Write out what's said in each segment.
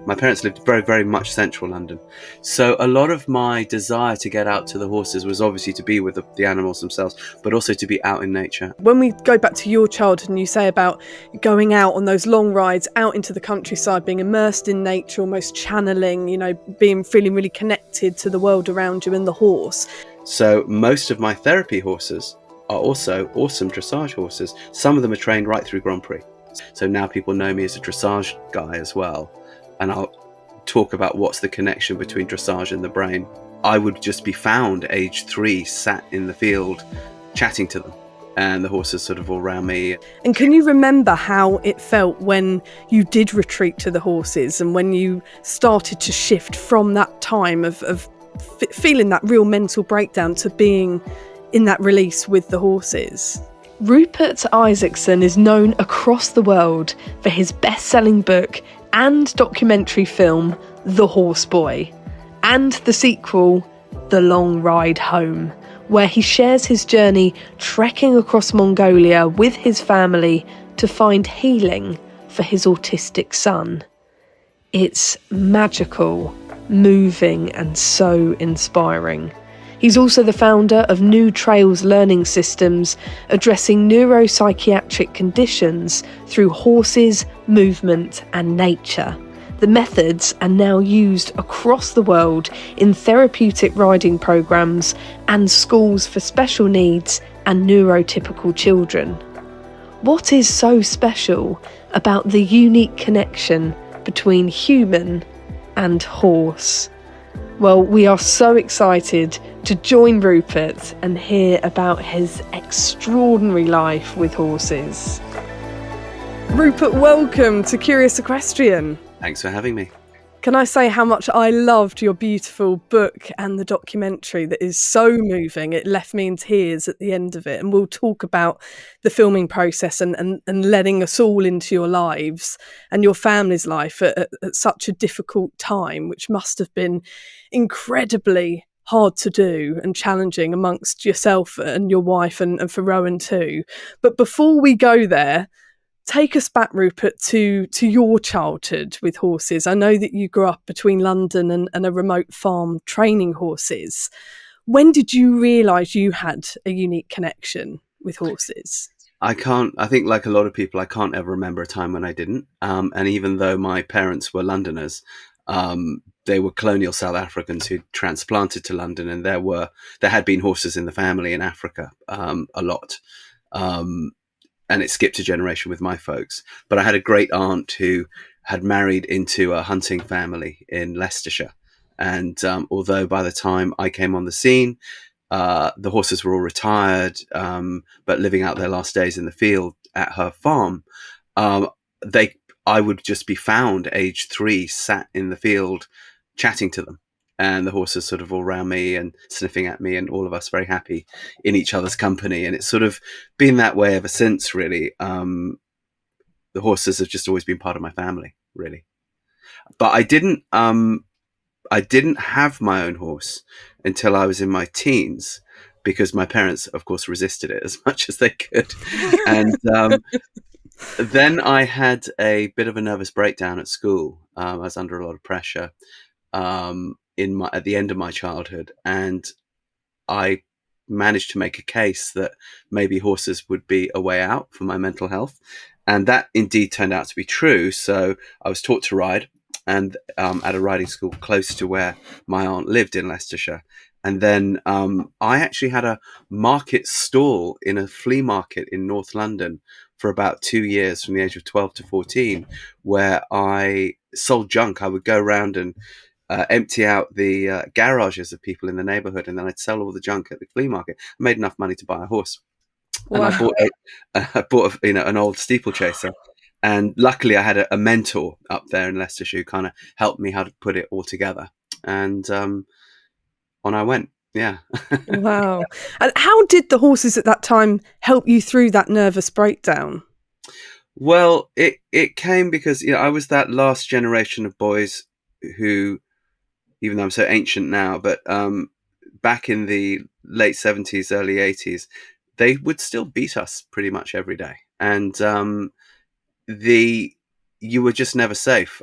My parents lived very, very much central London. So a lot of my desire to get out to the horses was obviously to be with the animals themselves, but also to be out in nature. When we go back to your childhood and you say about going out on those long rides out into the countryside, being immersed in nature, almost channeling, feeling really connected to the world around you and the horse. So most of my therapy horses are also awesome dressage horses. Some of them are trained right through Grand Prix. So now people know me as a dressage guy as well. And I'll talk about what's the connection between dressage and the brain. I would just be found age 3, sat in the field, chatting to them. And the horses sort of all around me. And can you remember how it felt when you did retreat to the horses and when you started to shift from that time of feeling that real mental breakdown to being in that release with the horses? Rupert Isaacson is known across the world for his best-selling book and documentary film, The Horse Boy, and the sequel, The Long Ride Home, where he shares his journey trekking across Mongolia with his family to find healing for his autistic son. It's magical, moving, and so inspiring. He's also the founder of New Trails Learning Systems, addressing neuropsychiatric conditions through horses, movement, and nature. The methods are now used across the world in therapeutic riding programs and schools for special needs and neurotypical children. What is so special about the unique connection between human and horse? Well, we are so excited to join Rupert and hear about his extraordinary life with horses. Rupert, welcome to Curious Equestrian. Thanks for having me. Can I say how much I loved your beautiful book and the documentary that is so moving? It left me in tears at the end of it. And we'll talk about the filming process and letting us all into your lives and your family's life at such a difficult time, which must have been incredibly hard to do and challenging amongst yourself and your wife and for Rowan too. But before we go there, take us back, Rupert, to your childhood with horses. I know that you grew up between London and a remote farm training horses. When did you realise you had a unique connection with horses? I think like a lot of people, I can't ever remember a time when I didn't. And even though my parents were Londoners, they were colonial South Africans who transplanted to London, and there had been horses in the family in Africa a lot. And it skipped a generation with my folks. But I had a great aunt who had married into a hunting family in Leicestershire. And although by the time I came on the scene, the horses were all retired, but living out their last days in the field at her farm, I would just be found age 3, sat in the field, chatting to them. And the horses sort of all around me and sniffing at me, and all of us very happy in each other's company. And it's sort of been that way ever since, really. The horses have just always been part of my family, really. But I didn't have my own horse until I was in my teens, because my parents, of course, resisted it as much as they could. And then I had a bit of a nervous breakdown at school. I was under a lot of pressure. At the end of my childhood, and I managed to make a case that maybe horses would be a way out for my mental health, and that indeed turned out to be true. So I was taught to ride, and at a riding school close to where my aunt lived in Leicestershire. And then I actually had a market stall in a flea market in North London for about 2 years, from the age of 12 to 14, where I sold junk. I would go around and empty out the garages of people in the neighbourhood, and then I'd sell all the junk at the flea market. I made enough money to buy a horse. Wow. And I bought an old steeplechaser. And luckily I had a mentor up there in Leicestershire who kind of helped me how to put it all together. And on I went. Yeah. Wow. And how did the horses at that time help you through that nervous breakdown? Well, it came because I was that last generation of boys who, even though I'm so ancient now, but back in the late 70s, early 80s, they would still beat us pretty much every day. And the you were just never safe.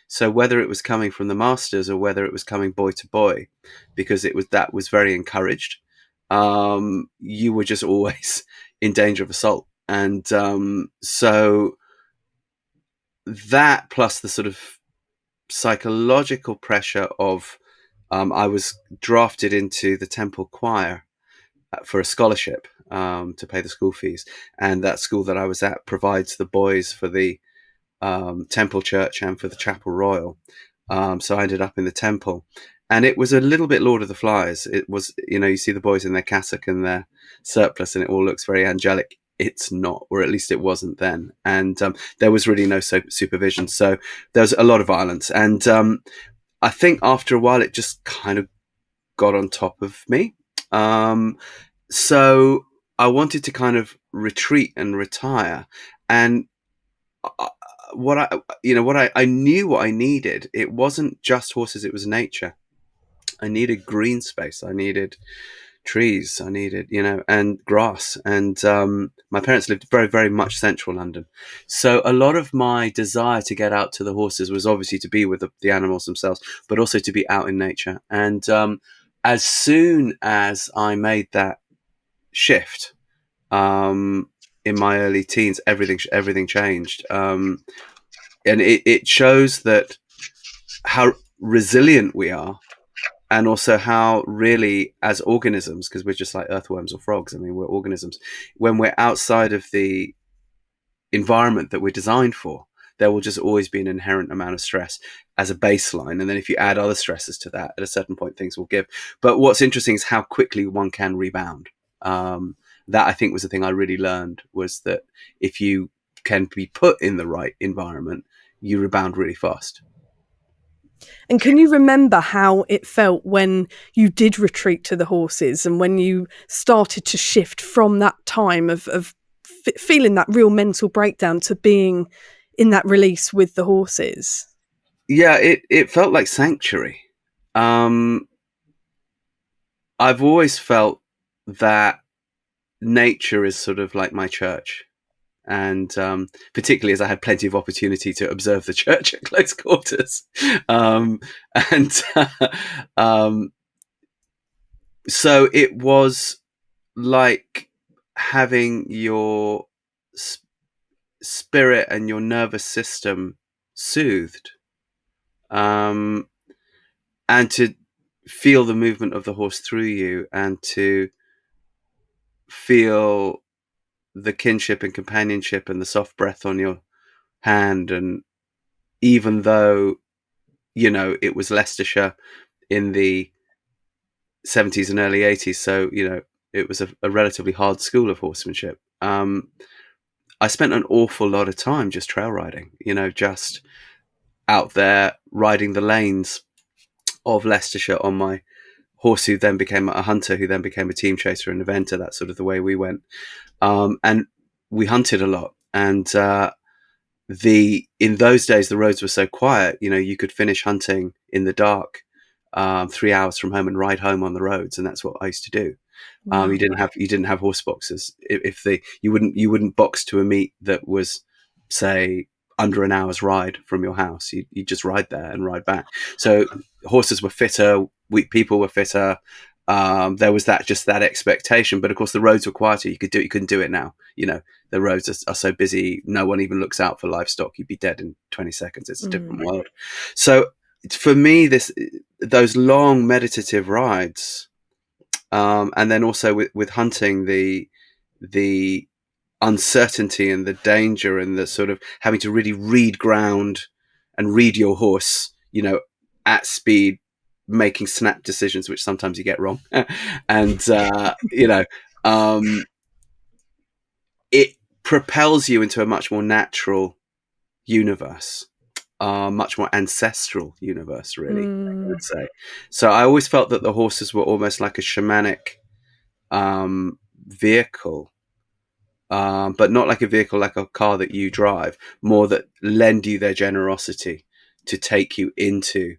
So whether it was coming from the masters or whether it was coming boy to boy, because that was very encouraged, you were just always in danger of assault. And so that, plus the sort of psychological pressure of, I was drafted into the Temple choir for a scholarship, to pay the school fees, and that school that I was at provides the boys for the Temple Church and for the Chapel Royal. So I ended up in the Temple, and it was a little bit Lord of the Flies. It was, you see the boys in their cassock and their surplice, and it all looks very angelic. It's not, or at least it wasn't then. And there was really no supervision, so there was a lot of violence. And I think after a while, it just kind of got on top of me. So I wanted to kind of retreat and retire, and I knew what I needed. It wasn't just horses; it was nature. I needed green space. I needed trees. I needed, and grass. And my parents lived very, very much central London, so a lot of my desire to get out to the horses was obviously to be with the animals themselves, but also to be out in nature. And as soon as I made that shift, in my early teens, everything changed. And it shows that how resilient we are, and also how really, as organisms, because we're just like earthworms or frogs, I mean, we're organisms, when we're outside of the environment that we're designed for, there will just always be an inherent amount of stress as a baseline. And then if you add other stresses to that, at a certain point, things will give. But what's interesting is how quickly one can rebound. That, I think, was the thing I really learned, was that if you can be put in the right environment, you rebound really fast. And can you remember how it felt when you did retreat to the horses, and when you started to shift from that time of feeling that real mental breakdown to being in that release with the horses? Yeah, it felt like sanctuary. I've always felt that nature is sort of like my church. And particularly as I had plenty of opportunity to observe the church at close quarters. And so it was like having your spirit and your nervous system soothed, and to feel the movement of the horse through you, and to feel the kinship and companionship and the soft breath on your hand. And even though, it was Leicestershire in the 70s and early 80s, so, it was a relatively hard school of horsemanship. I spent an awful lot of time just trail riding, just out there riding the lanes of Leicestershire on my horse, who then became a hunter, who then became a team chaser and eventer. That's sort of the way we went. And we hunted a lot. And in those days, the roads were so quiet, you could finish hunting in the dark, 3 hours from home, and ride home on the roads. And that's what I used to do. Wow. You didn't have horse boxes. You wouldn't box to a meet that was, say, under an hour's ride from your house. You just ride there and ride back. So horses were fitter, people were fitter. There was that expectation, but of course the roads were quieter. You couldn't do it now. The roads are so busy. No one even looks out for livestock. You'd be dead in 20 seconds. It's a different world. So for me, those long meditative rides, and then also with hunting, the uncertainty and the danger and the sort of having to really read ground and read your horse, at speed, making snap decisions, which sometimes you get wrong. And, it propels you into a much more natural universe, much more ancestral universe, really, I would say. So I always felt that the horses were almost like a shamanic vehicle, but not like a vehicle like a car that you drive, more that lend you their generosity to take you into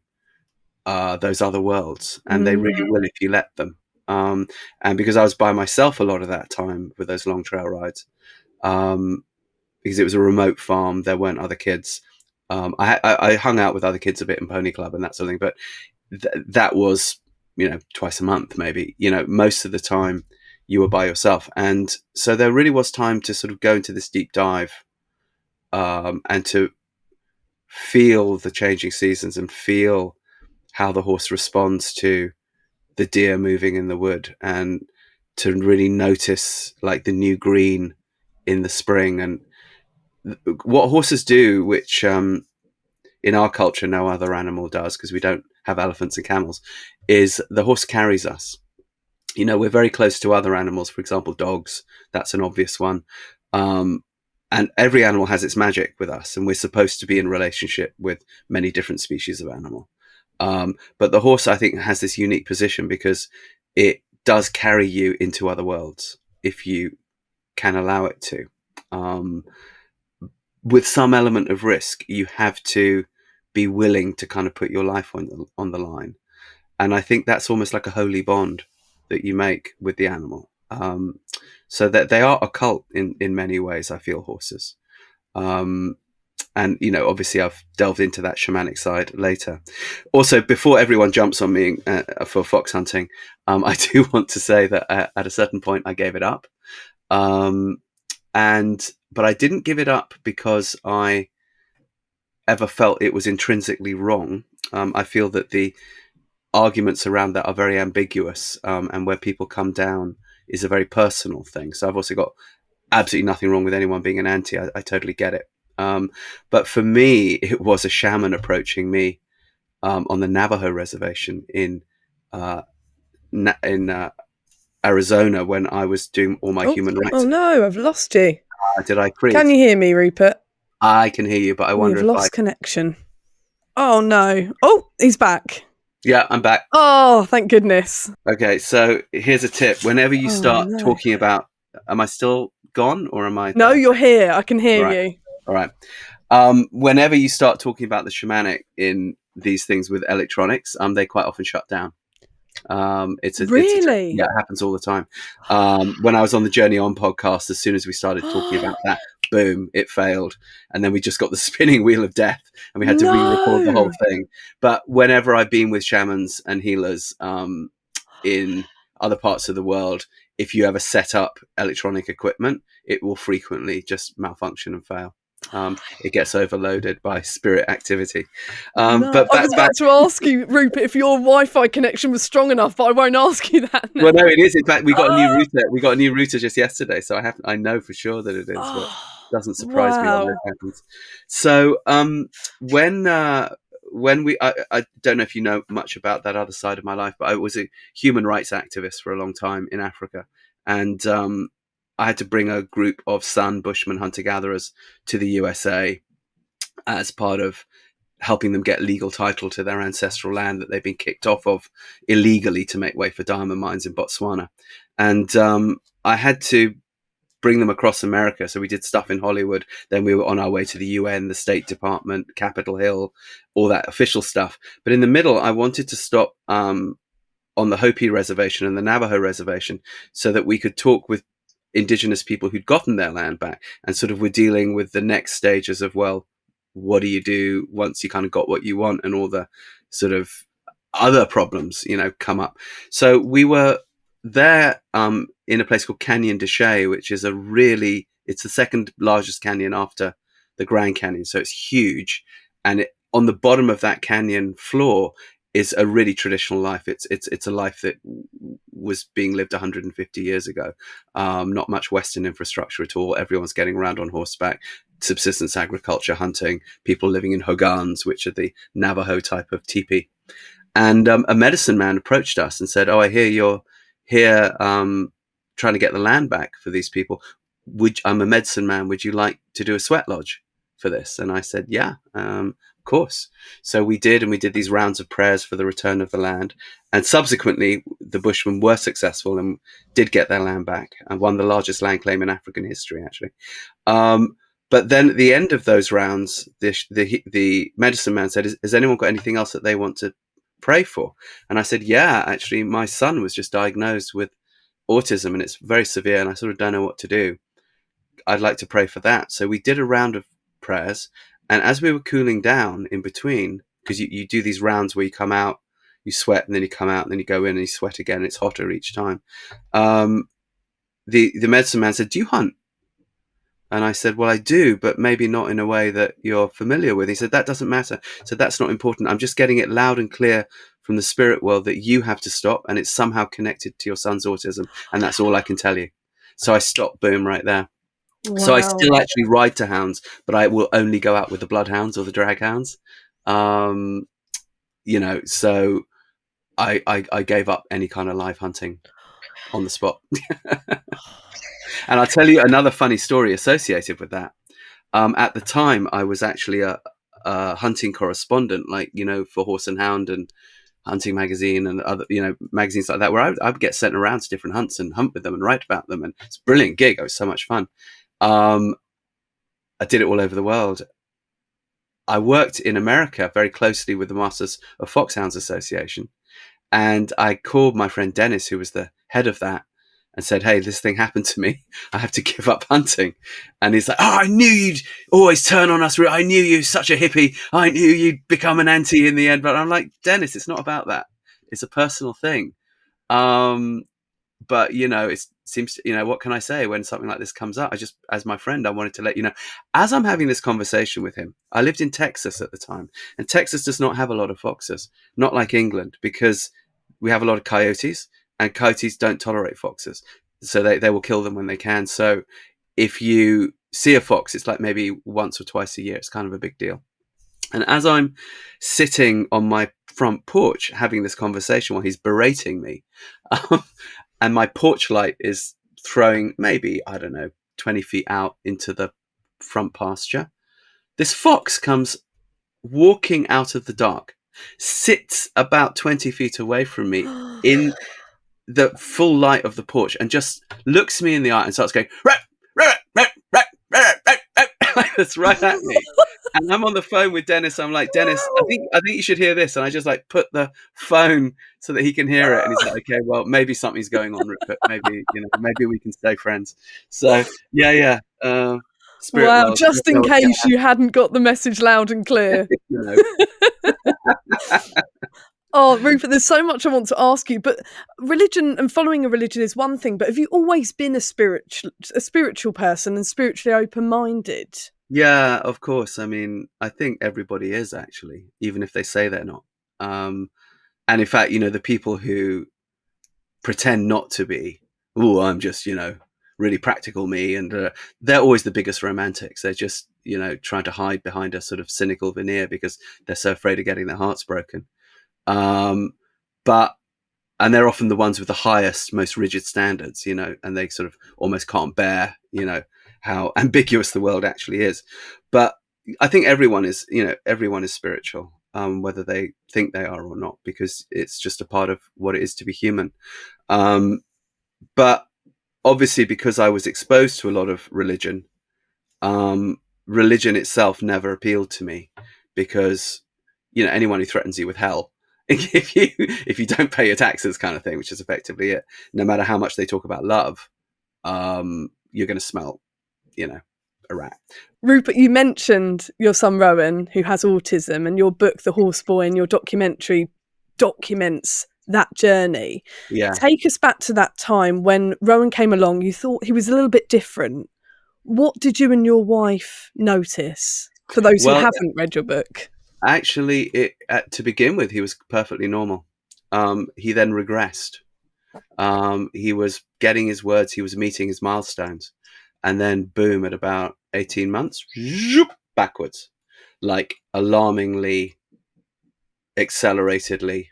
those other worlds. And they really will if you let them. And because I was by myself a lot of that time with those long trail rides, because it was a remote farm. There weren't other kids. I hung out with other kids a bit in pony club and that sort of thing, but that was, twice a month, maybe, most of the time you were by yourself. And so there really was time to sort of go into this deep dive, and to feel the changing seasons and feel how the horse responds to the deer moving in the wood, and to really notice like the new green in the spring, and what horses do, which in our culture no other animal does, because we don't have elephants and camels, is the horse carries us. We're very close to other animals, for example, dogs. That's an obvious one. And every animal has its magic with us, and we're supposed to be in relationship with many different species of animal. But the horse, I think, has this unique position because it does carry you into other worlds if you can allow it to. With some element of risk, you have to be willing to kind of put your life on the line. And I think that's almost like a holy bond that you make with the animal. So that they are a cult in many ways, I feel, horses. And, obviously I've delved into that shamanic side later. Also, before everyone jumps on me for fox hunting, I do want to say that at a certain point I gave it up. But I didn't give it up because I ever felt it was intrinsically wrong. I feel that the arguments around that are very ambiguous, and where people come down is a very personal thing. So I've also got absolutely nothing wrong with anyone being an anti. I totally get it. But for me, it was a shaman approaching me on the Navajo reservation in Arizona when I was doing all my human rights. Oh no, I've lost you. Did I freeze? Can you hear me, Rupert? I can hear you, but I wonder if We've lost connection. Oh no. Oh, he's back. Yeah, I'm back. Oh, thank goodness. Okay, so here's a tip. Whenever you start talking about... Am I still gone, or am I... No, you're here. I can hear you. All right. Whenever you start talking about the shamanic in these things with electronics, they quite often shut down. Really? Yeah, it happens all the time. When I was on the Journey On podcast, as soon as we started talking about that, boom, it failed. And then we just got the spinning wheel of death, and we had to re-record the whole thing. But whenever I've been with shamans and healers in other parts of the world, if you ever set up electronic equipment, it will frequently just malfunction and fail. It gets overloaded by spirit activity. But I was about to ask you, Rupert, if your Wi-Fi connection was strong enough, but I won't ask you that now. Well, no, it is. In fact, we got a new router. We got a new router just yesterday, so I know for sure that it is. But it doesn't surprise me when that happens. So when we, I don't know if you know much about that other side of my life, but I was a human rights activist for a long time in Africa, and I had to bring a group of San Bushmen hunter-gatherers to the USA as part of helping them get legal title to their ancestral land that they've been kicked off of illegally to make way for diamond mines in Botswana. And I had to bring them across America. So we did stuff in Hollywood. Then we were on our way to the UN, the State Department, Capitol Hill, all that official stuff. But in the middle, I wanted to stop on the Hopi reservation and the Navajo reservation so that we could talk with indigenous people who'd gotten their land back, and sort of we're dealing with the next stages of, well, what do you do once you kind of got what you want, and all the sort of other problems, come up. So we were there in a place called Canyon de Chelly, which is it's the second largest canyon after the Grand Canyon. So it's huge. And on the bottom of that canyon floor is a really traditional life. It's a life that was being lived 150 years ago. Not much Western infrastructure at all. Everyone's getting around on horseback, subsistence agriculture, hunting, people living in hogans, which are the Navajo type of teepee. And a medicine man approached us and said, "Oh, I hear you're here trying to get the land back for these people. I'm a medicine man. Would you like to do a sweat lodge for this?" And I said, "Yeah, of course." So we did, and we did these rounds of prayers for the return of the land. And subsequently, the Bushmen were successful and did get their land back, and won the largest land claim in African history, actually. But then at the end of those rounds, the medicine man said, has anyone got anything else that they want to pray for? And I said, yeah, actually, my son was just diagnosed with autism, and it's very severe, and I sort of don't know what to do. I'd like to pray for that. So we did a round of prayers, and as we were cooling down in between, because you do these rounds where you come out, you sweat, and then you come out, and then you go in and you sweat again. It's hotter each time. The medicine man said, "Do you hunt?" And I said, "Well, I do, but maybe not in a way that you're familiar with." He said, "That doesn't matter." So that's not important. I'm just getting it loud and clear from the spirit world that you have to stop, and it's somehow connected to your son's autism, and that's all I can tell you. So I stopped, boom, right there. So I Wow. still actually ride to hounds, but I will only go out with the bloodhounds or the draghounds. So I gave up any kind of live hunting on the spot. And I'll tell you another funny story associated with that. At the time, I was actually a hunting correspondent, for Horse and Hound and Hunting Magazine and other, magazines like that, where I would get sent around to different hunts and hunt with them and write about them. And it's a brilliant gig. It was so much fun. I did it all over the world. I worked in America very closely with the Masters of Foxhounds Association. And I called my friend Dennis, who was the head of that, and said, "Hey, this thing happened to me. I have to give up hunting." And he's like, "Oh, I knew you'd always turn on us. I knew you, such a hippie. I knew you'd become an anti in the end." But I'm like, "Dennis, it's not about that. It's a personal thing." But it seems to, what can I say when something like this comes up? As my friend, I wanted to let you know, as I'm having this conversation with him. I lived in Texas at the time, and Texas does not have a lot of foxes, not like England, because we have a lot of coyotes, and coyotes don't tolerate foxes, so they will kill them when they can. So if you see a fox, it's like maybe once or twice a year. It's kind of a big deal. And as I'm sitting on my front porch having this conversation while he's berating me, and my porch light is throwing maybe, I don't know, 20 feet out into the front pasture, this fox comes walking out of the dark, sits about 20 feet away from me in the full light of the porch, and just looks me in the eye and starts going, "Rap, rap, rap, rap, rap, rap, rap," like that's right at me. And I'm on the phone with Dennis. I'm like, "Dennis, I think you should hear this." And I just put the phone so that he can hear it. And he's like, "Okay, well, maybe something's going on, Rupert. Maybe we can stay friends." So yeah. Spirit Wow, world. just in case you hadn't got the message loud and clear. Oh, Rupert, there's so much I want to ask you, but religion and following a religion is one thing, but have you always been a spiritual person and spiritually open-minded? Yeah, of course. I mean, I think everybody is, actually, even if they say they're not. And in fact, the people who pretend not to be, "Oh, I'm just, really practical me," and they're always the biggest romantics. They're just, trying to hide behind a sort of cynical veneer because they're so afraid of getting their hearts broken. And they're often the ones with the highest, most rigid standards, and they sort of almost can't bear, how ambiguous the world actually is. But I think everyone is spiritual, whether they think they are or not, because it's just a part of what it is to be human. But obviously, because I was exposed to a lot of religion, religion itself never appealed to me, because anyone who threatens you with hell if you don't pay your taxes, kind of thing, which is effectively it, no matter how much they talk about love, you're going to smell a rat. Rupert, you mentioned your son Rowan, who has autism, and your book The Horse Boy and your documentary documents that journey. Yeah. Take us back to that time when Rowan came along. You thought he was a little bit different. What did you and your wife notice, for those who haven't read your book? Actually, to begin with, he was perfectly normal. He then regressed. He was getting his words. He was meeting his milestones. And then, boom, at about 18 months, backwards, like alarmingly, acceleratedly.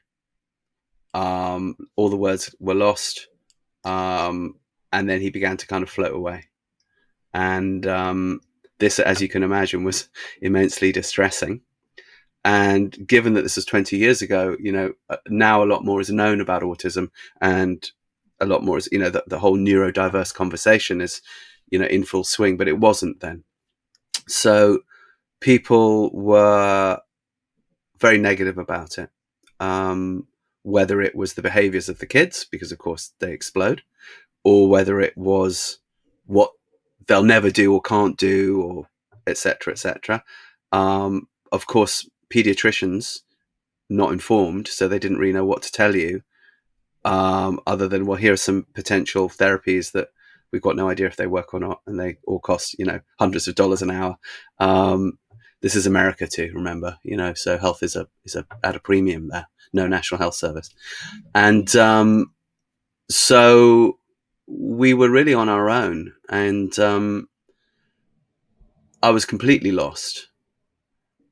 All the words were lost. And then he began to kind of float away. And this, as you can imagine, was immensely distressing. And given that this was 20 years ago, now a lot more is known about autism, and a lot more is, the whole neurodiverse conversation is, in full swing, but it wasn't then. So people were very negative about it, whether it was the behaviors of the kids, because of course they explode, or whether it was what they'll never do or can't do, or etc., etc. Of course, pediatricians not informed, so they didn't really know what to tell you, other than, well, here are some potential therapies that we've got no idea if they work or not, and they all cost, hundreds of dollars an hour. This is America too, remember, so health is at a premium there. No national health service, and so we were really on our own, and I was completely lost.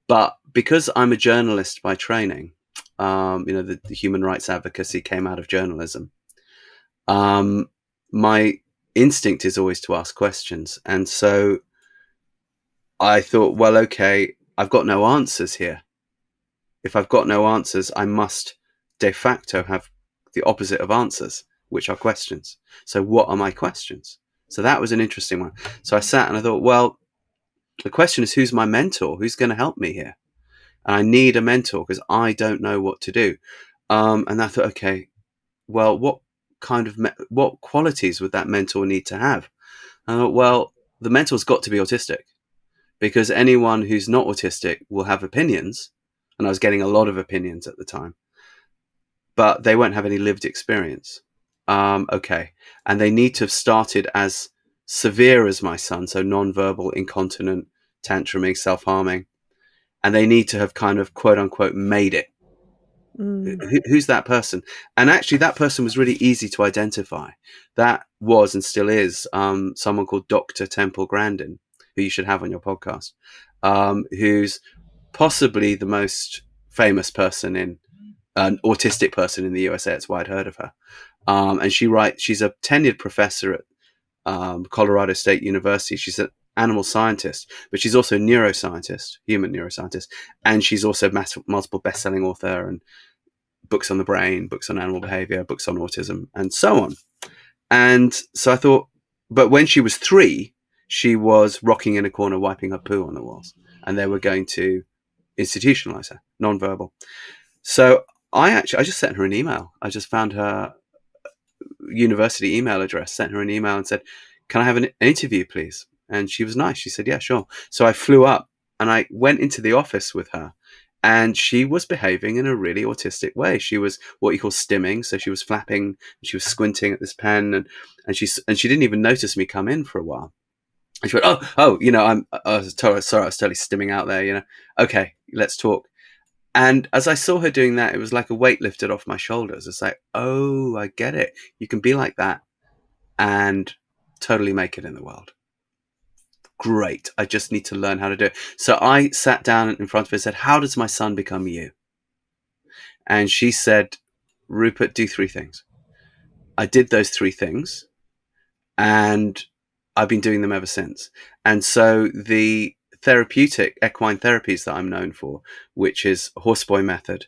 But because I'm a journalist by training, the human rights advocacy came out of journalism. My instinct is always to ask questions. And so I thought, well, okay, I've got no answers here. If I've got no answers, I must de facto have the opposite of answers, which are questions. So what are my questions? So that was an interesting one. So I sat and I thought, well, the question is, who's my mentor? Who's going to help me here? And I need a mentor because I don't know what to do. And I thought, okay, well, what qualities would that mentor need to have? And I thought, well, the mentor's got to be autistic, because anyone who's not autistic will have opinions. And I was getting a lot of opinions at the time, but they won't have any lived experience. Okay. And they need to have started as severe as my son. So non-verbal, incontinent, tantruming, self-harming. And they need to have kind of quote unquote made it. Who's that person? And actually that person was really easy to identify. That was and still is someone called Dr. Temple Grandin, who you should have on your podcast, who's possibly the most famous person an autistic person in the USA. That's why I'd heard of her. And she's a tenured professor at Colorado State University. She's an animal scientist, but she's also a neuroscientist, human neuroscientist, and she's also multiple best-selling author, and books on the brain, books on animal behavior, books on autism, and so on. And so I thought, but when she was 3, she was rocking in a corner, wiping her poo on the walls, and they were going to institutionalize her, nonverbal. So I just sent her an email. I just found her university email address, sent her an email and said, can I have an interview, please? And she was nice. She said, yeah, sure. So I flew up and I went into the office with her, and she was behaving in a really autistic way. She was what you call stimming. So she was flapping, she was squinting at this pen, and she didn't even notice me come in for a while. And she went, I was totally stimming out there, okay, let's talk. And as I saw her doing that, it was like a weight lifted off my shoulders. It's like, oh, I get it. You can be like that and totally make it in the world. Great. I just need to learn how to do it. So I sat down in front of her and said, how does my son become you? And she said, Rupert, do 3 things. I did those 3 things, and I've been doing them ever since. And so the therapeutic equine therapies that I'm known for, which is horseboy method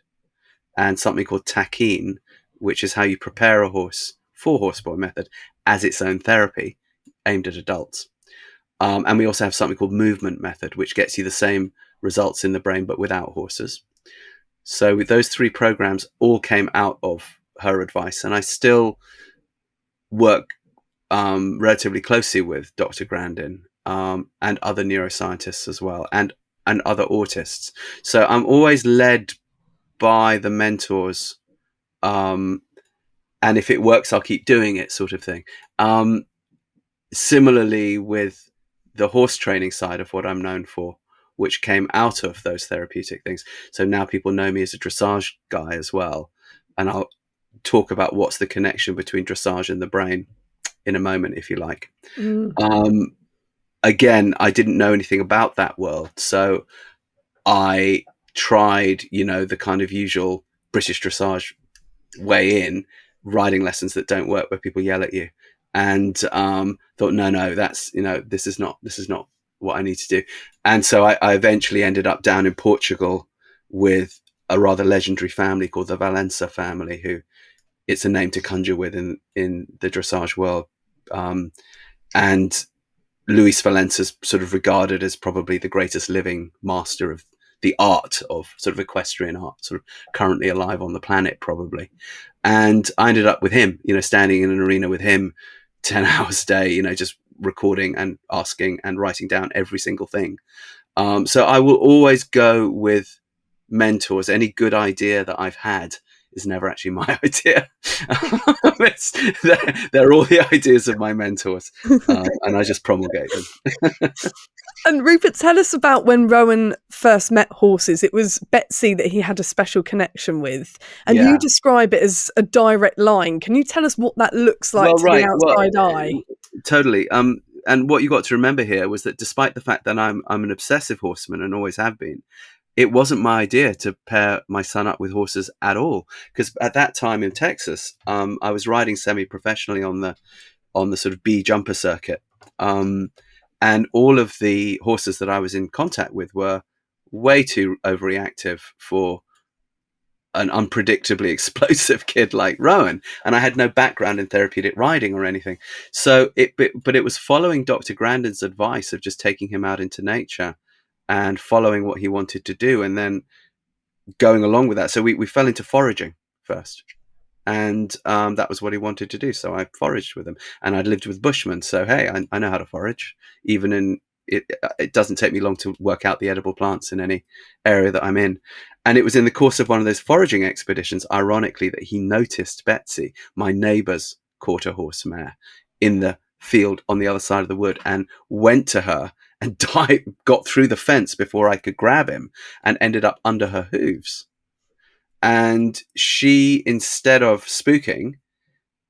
and something called tackine, which is how you prepare a horse for horseboy method as its own therapy aimed at adults. And we also have something called movement method, which gets you the same results in the brain, but without horses. So with those 3 programs all came out of her advice. And I still work relatively closely with Dr. Grandin and other neuroscientists as well, and other autists. So I'm always led by the mentors. And if it works, I'll keep doing it, sort of thing. Similarly with the horse training side of what I'm known for, which came out of those therapeutic things. So now people know me as a dressage guy as well. And I'll talk about what's the connection between dressage and the brain in a moment, if you like. Again, I didn't know anything about that world. So I tried, the kind of usual British dressage way in, riding lessons that don't work, where people yell at you. And thought, no, that's, this is not what I need to do. And so I eventually ended up down in Portugal with a rather legendary family called the Valença family, who it's a name to conjure with in the dressage world. And Luis Valença is sort of regarded as probably the greatest living master of the art of sort of equestrian art, sort of currently alive on the planet, probably. And I ended up with him, standing in an arena with him 10 hours a day, just recording and asking and writing down every single thing. So I will always go with mentors. Any good idea that I've had is never actually my idea. They're all the ideas of my mentors, and I just promulgate them. And Rupert, tell us about when Rowan first met horses. It was Betsy that he had a special connection with, and you describe it as a direct line. Can you tell us what that looks like to the outside eye? Totally. And what you got to remember here was that despite the fact that I'm an obsessive horseman and always have been, it wasn't my idea to pair my son up with horses at all. Because at that time in Texas, I was riding semi-professionally on the sort of B jumper circuit. And all of the horses that I was in contact with were way too overreactive for an unpredictably explosive kid like Rowan. And I had no background in therapeutic riding or anything. So but it was following Dr. Grandin's advice of just taking him out into nature and following what he wanted to do and then going along with that. So we fell into foraging first. And that was what he wanted to do. So I foraged with him, and I'd lived with bushmen. So, hey, I know how to forage. Even in it doesn't take me long to work out the edible plants in any area that I'm in. And it was in the course of one of those foraging expeditions, ironically, that he noticed Betsy, my neighbour's quarter horse mare, in the field on the other side of the wood, and went to her and got through the fence before I could grab him, and ended up under her hooves. And she, instead of spooking,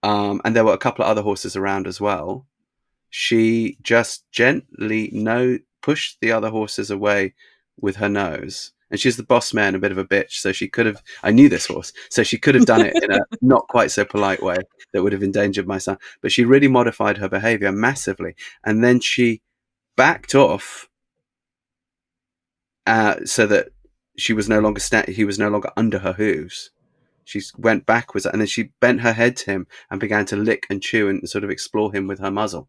and there were a couple of other horses around as well, she just gently pushed the other horses away with her nose. And she's the boss mare and a bit of a bitch, so she could have, I knew this horse, so she could have done it in a not quite so polite way that would have endangered my son. But she really modified her behavior massively. And then she backed off so that he was no longer under her hooves. She went backwards, and then she bent her head to him and began to lick and chew and sort of explore him with her muzzle.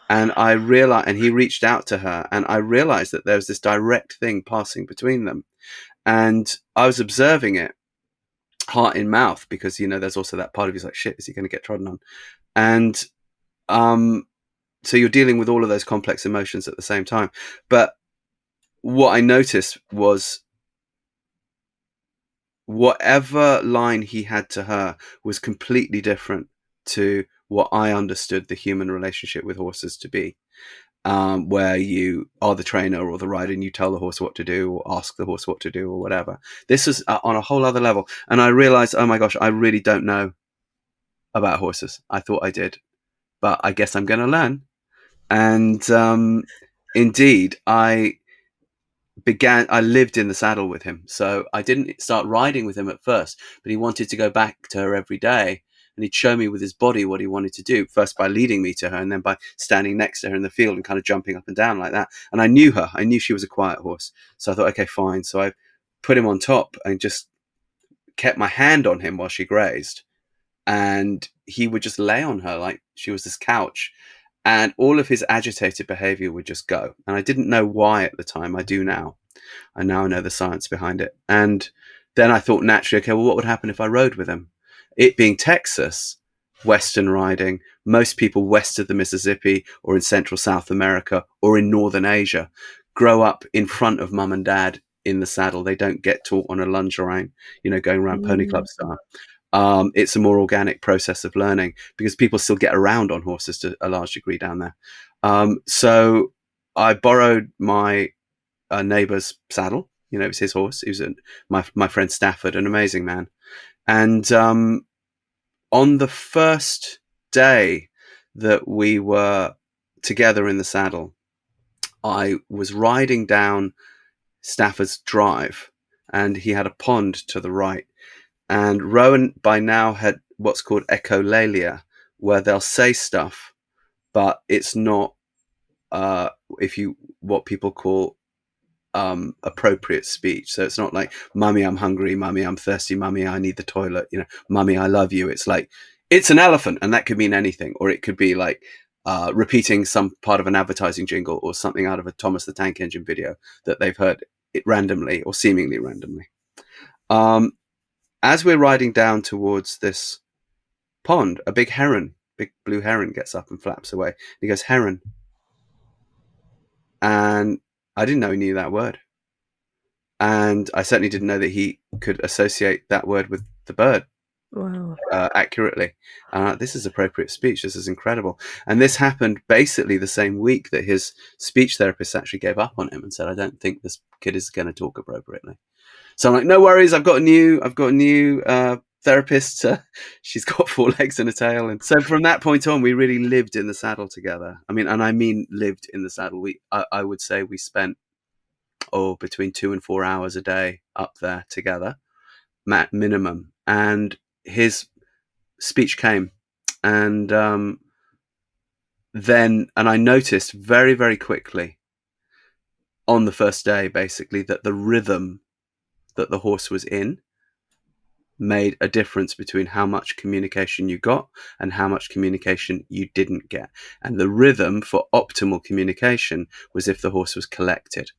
And I realized, and he reached out to her, and I realized that there was this direct thing passing between them. And I was observing it, heart in mouth, because, there's also that part of you like, shit, is he going to get trodden on? And so you're dealing with all of those complex emotions at the same time. But what I noticed was whatever line he had to her was completely different to what I understood the human relationship with horses to be, where you are the trainer or the rider and you tell the horse what to do or ask the horse what to do or whatever. This is on a whole other level. And I realized, oh my gosh, I really don't know about horses. I thought I did, but I guess I'm going to learn. And indeed, I lived in the saddle with him. So I didn't start riding with him at first, but he wanted to go back to her every day. And he'd show me with his body what he wanted to do, first by leading me to her and then by standing next to her in the field and kind of jumping up and down like that. And I knew her. I knew she was a quiet horse. So I thought, okay, fine. So I put him on top and just kept my hand on him while she grazed. And he would just lay on her like she was this couch. And all of his agitated behavior would just go. And I didn't know why at the time. I do now. I now know the science behind it. And then I thought naturally, okay, well, what would happen if I rode with him? It being Texas, Western riding, most people west of the Mississippi or in Central South America or in Northern Asia grow up in front of mum and dad in the saddle. They don't get taught on a lunge around, going around pony club style. It's a more organic process of learning because people still get around on horses to a large degree down there. So I borrowed my neighbour's saddle. It was his horse. He was my friend Stafford, an amazing man. And on the first day that we were together in the saddle, I was riding down Stafford's drive, and he had a pond to the right. And Rowan by now had what's called echolalia, where they'll say stuff, but it's not what people call appropriate speech. So it's not like, mummy, I'm hungry, mummy, I'm thirsty, mummy, I need the toilet, mummy, I love you. It's like, it's an elephant, and that could mean anything. Or it could be like repeating some part of an advertising jingle or something out of a Thomas the Tank Engine video that they've heard it randomly or seemingly randomly. As we're riding down towards this pond, a big heron big blue heron gets up and flaps away. He goes, heron. And I didn't know he knew that word. And I certainly didn't know that he could associate that word with the bird. Wow. Accurately. This is appropriate speech. This is incredible. And this happened basically the same week that his speech therapist actually gave up on him and said, I don't think this kid is going to talk appropriately. So I'm like, no worries. I've got a new therapist. She's got 4 legs and a tail. And so from that point on, we really lived in the saddle together. I mean lived in the saddle. I would say we spent between 2 and 4 hours a day up there together, minimum. And his speech came, and then I noticed very, very quickly on the first day, basically, that the rhythm that the horse was in made a difference between how much communication you got and how much communication you didn't get. And the rhythm for optimal communication was if the horse was collected.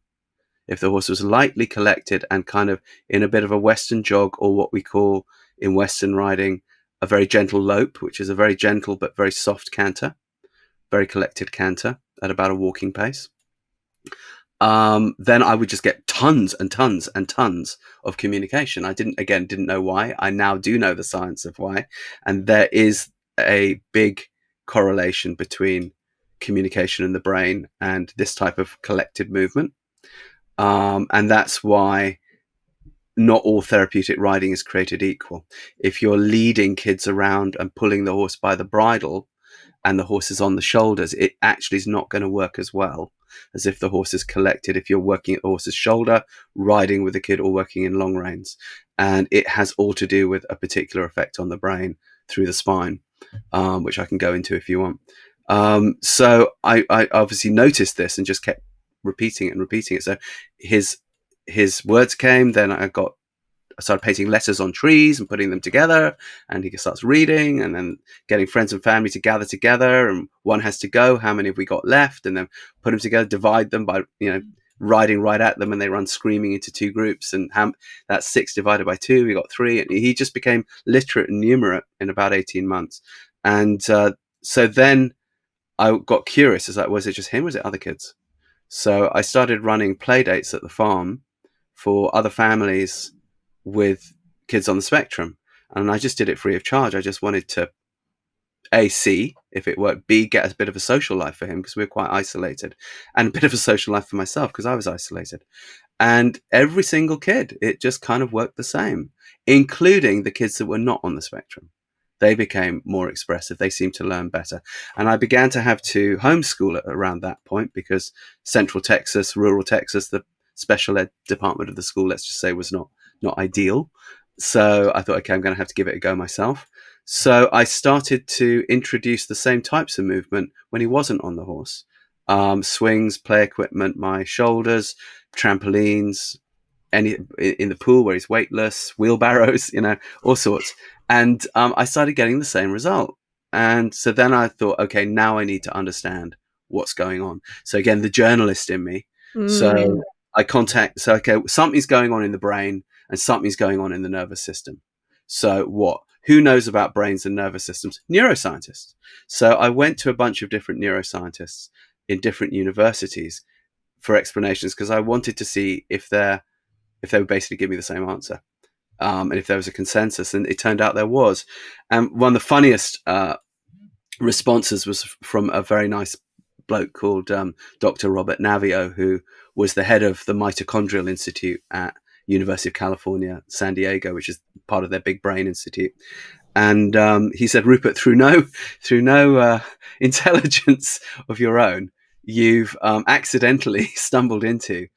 If the horse was lightly collected and kind of in a bit of a Western jog, or what we call in Western riding a very gentle lope, which is a very gentle but very soft canter, very collected canter at about a walking pace, then I would just get tons and tons and tons of communication. I didn't know why. I now do know the science of why. And there is a big correlation between communication in the brain and this type of collected movement. And that's why not all therapeutic riding is created equal. If you're leading kids around and pulling the horse by the bridle and the horse is on the shoulders, it actually is not going to work as well as if the horse is collected, if you're working at the horse's shoulder, riding with the kid, or working in long reins. And it has all to do with a particular effect on the brain through the spine, which I can go into if you want. So I obviously noticed this and just kept repeating it. So his words came, then I started painting letters on trees and putting them together, and he starts reading, and then getting friends and family to gather together, and one has to go, how many have we got left, and then put them together, divide them by, riding right at them, and they run screaming into 2 groups, and that's 6 divided by 2, we got 3, and he just became literate and numerate in about 18 months. And so then I got curious, was it just him, or was it other kids? So I started running play dates at the farm for other families with kids on the spectrum, and I just did it free of charge. I just wanted to A, see if it worked, B, get a bit of a social life for him because we were quite isolated, and a bit of a social life for myself because I was isolated. And every single kid, it just kind of worked the same, including the kids that were not on the spectrum. They became more expressive. They seemed to learn better. And I began to have to homeschool it around that point because Central Texas, rural Texas, the special ed department of the school, let's just say, was not ideal. So I thought, okay, I'm going to have to give it a go myself. So I started to introduce the same types of movement when he wasn't on the horse. Swings, play equipment, my shoulders, trampolines, in the pool where he's weightless, wheelbarrows, all sorts. And I started getting the same result. And so then I thought, okay, now I need to understand what's going on. So again, the journalist in me. So okay, something's going on in the brain and something's going on in the nervous system. So what? Who knows about brains and nervous systems? Neuroscientists. So I went to a bunch of different neuroscientists in different universities for explanations because I wanted to see if they would basically give me the same answer. And if there was a consensus, and it turned out there was. And one of the funniest responses was from a very nice bloke called Dr. Robert Navio, who was the head of the Mitochondrial Institute at University of California, San Diego, which is part of their Big Brain Institute. And he said, Rupert, through no intelligence of your own, you've accidentally stumbled into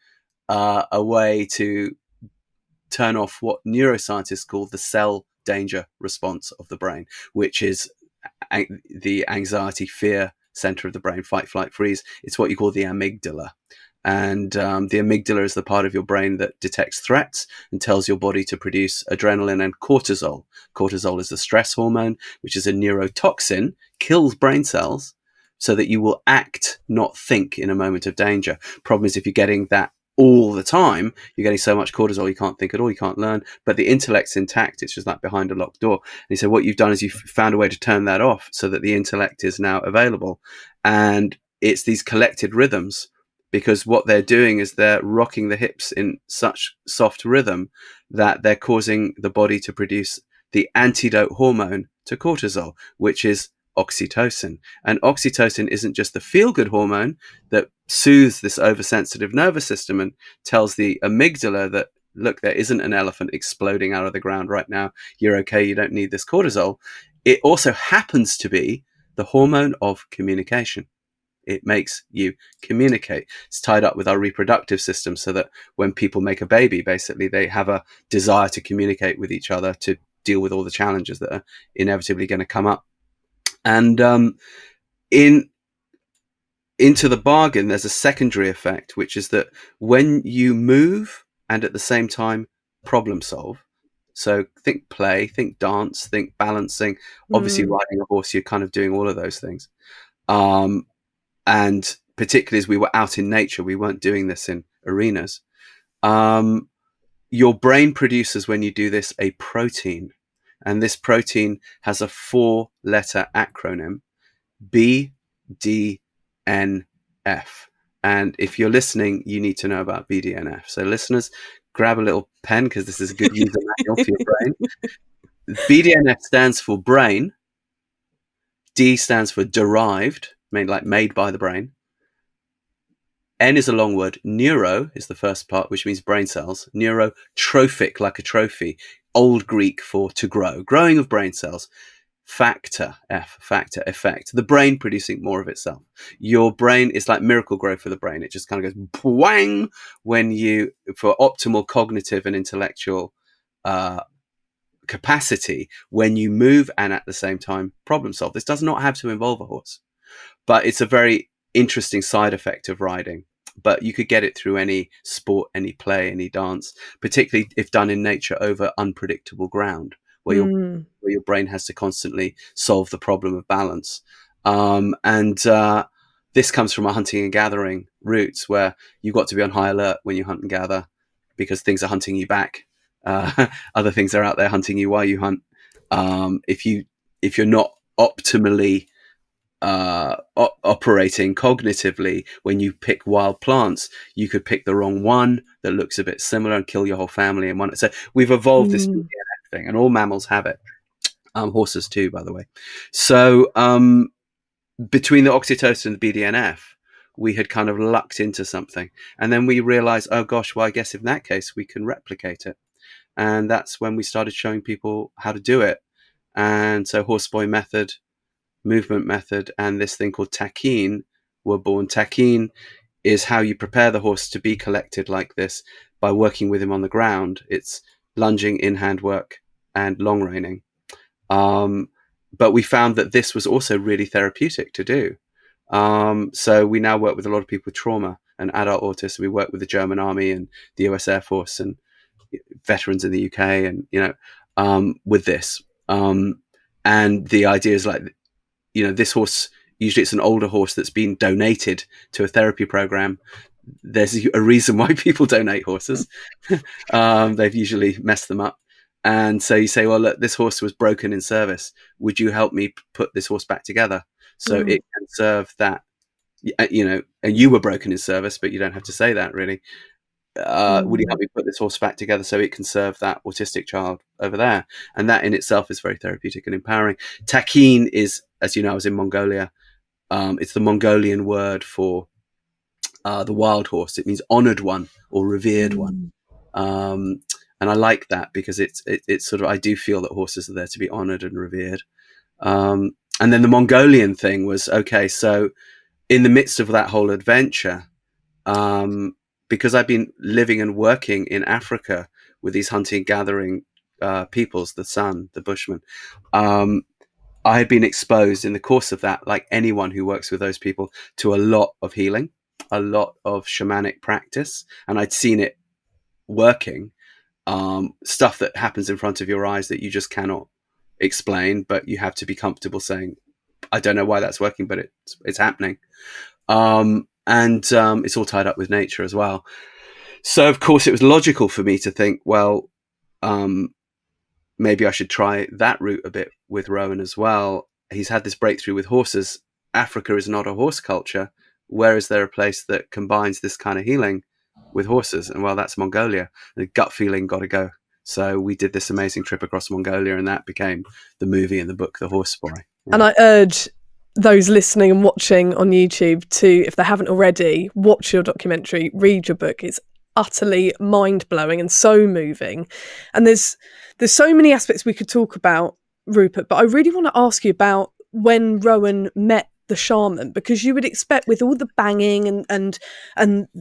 a way to turn off what neuroscientists call the cell danger response of the brain, which is the anxiety, fear center of the brain, fight, flight, freeze. It's what you call the amygdala. And the amygdala is the part of your brain that detects threats and tells your body to produce adrenaline and cortisol. Cortisol is the stress hormone, which is a neurotoxin, kills brain cells so that you will act, not think in a moment of danger. Problem is, if you're getting that all the time, you're getting so much cortisol, you can't think at all, you can't learn, but the intellect's intact. It's just like behind a locked door. And he said, what you've done is you've found a way to turn that off so that the intellect is now available. And it's these collected rhythms, because what they're doing is they're rocking the hips in such soft rhythm that they're causing the body to produce the antidote hormone to cortisol, which is oxytocin. And oxytocin isn't just the feel-good hormone that soothes this oversensitive nervous system and tells the amygdala that, look, there isn't an elephant exploding out of the ground right now. You're okay. You don't need this cortisol. It also happens to be the hormone of communication. It makes you communicate. It's tied up with our reproductive system, so that when people make a baby, basically they have a desire to communicate with each other to deal with all the challenges that are inevitably going to come up. And into the bargain, there's a secondary effect, which is that when you move and at the same time problem solve, so think play, think dance, think balancing, obviously riding a horse, you're kind of doing all of those things. And particularly as we were out in nature, we weren't doing this in arenas. Your brain produces, when you do this, a protein. And this protein has a 4-letter acronym, BDNF. And if you're listening, you need to know about BDNF. So listeners, grab a little pen, because this is a good user manual for your brain. BDNF stands for brain. D stands for derived, made by the brain. N is a long word. Neuro is the first part, which means brain cells. Neurotrophic, like a trophy. Old Greek for to grow. Growing of brain cells. Factor, F, factor, effect. The brain producing more of itself. Your brain is like miracle grow for the brain. It just kind of goes whang when you, for optimal cognitive and intellectual capacity, when you move and at the same time problem solve. This does not have to involve a horse, but it's a very interesting side effect of riding. But you could get it through any sport, any play, any dance, particularly if done in nature over unpredictable ground, where your brain has to constantly solve the problem of balance. This comes from our hunting and gathering roots, where you've got to be on high alert when you hunt and gather, because things are hunting you back. Other things are out there hunting you while you hunt. If you're not optimally operating cognitively when you pick wild plants, you could pick the wrong one that looks a bit similar and kill your whole family in one. So we've evolved this BDNF thing, and all mammals have it. Horses too, by the way. So between the oxytocin and the BDNF, we had kind of lucked into something, and then we realized, oh gosh, well, I guess in that case we can replicate it. And that's when we started showing people how to do it. And so horseboy method, movement method, and this thing called takin were born. Takin is how you prepare the horse to be collected like this by working with him on the ground. It's lunging, in-hand work, and long reining. But we found that this was also really therapeutic to do. So we now work with a lot of people with trauma and adult autism. We work with the German Army and the US Air Force and veterans in the UK, and with this. And the idea is like, this horse, usually it's an older horse that's been donated to a therapy program. There's a reason why people donate horses. They've usually messed them up. And so you say, well, look, this horse was broken in service. Would you help me put this horse back together so it can serve that, and you were broken in service, but you don't have to say that really. Would you help me put this horse back together so it can serve that autistic child over there? And that in itself is very therapeutic and empowering. Takin is, as you know, I was in Mongolia. It's the Mongolian word for the wild horse. It means honored one or revered one. And I like that, because it's sort of, I do feel that horses are there to be honored and revered. And then the Mongolian thing was, okay, so in the midst of that whole adventure, because I've been living and working in Africa with these hunting gathering peoples, the San, the Bushmen, I had been exposed in the course of that, like anyone who works with those people, to a lot of healing, a lot of shamanic practice, and I'd seen it working. Stuff that happens in front of your eyes that you just cannot explain, but you have to be comfortable saying, I don't know why that's working, but it's happening. And it's all tied up with nature as well. So, of course, it was logical for me to think, well, maybe I should try that route a bit with Rowan as well. He's had this breakthrough with horses. Africa is not a horse culture. Where is there a place that combines this kind of healing with horses? And well, that's Mongolia. The gut feeling, got to go. So we did this amazing trip across Mongolia, and that became the movie and the book, The Horse Boy. Yeah. And I urge those listening and watching on YouTube to, if they haven't already, watch your documentary, read your book. It's utterly mind-blowing and so moving. And there's so many aspects we could talk about, Rupert, but I really want to ask you about when Rowan met the shaman, because you would expect, with all the banging and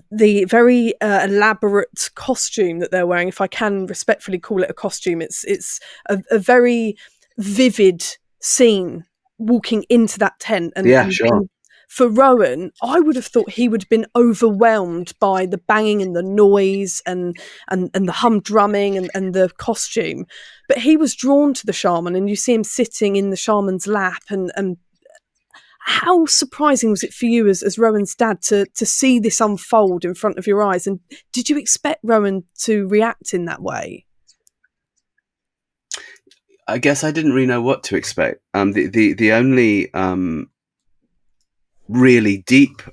the very elaborate costume that they're wearing, if I can respectfully call it a costume, it's a very vivid scene walking into that tent, and Sure. for Rowan, I would have thought he would have been overwhelmed by the banging and the noise and the humdrumming and the costume. But he was drawn to the shaman, and you see him sitting in the shaman's lap. And how surprising was it for you as Rowan's dad to see this unfold in front of your eyes? And did you expect Rowan to react in that way? I guess I didn't really know what to expect. The only really deep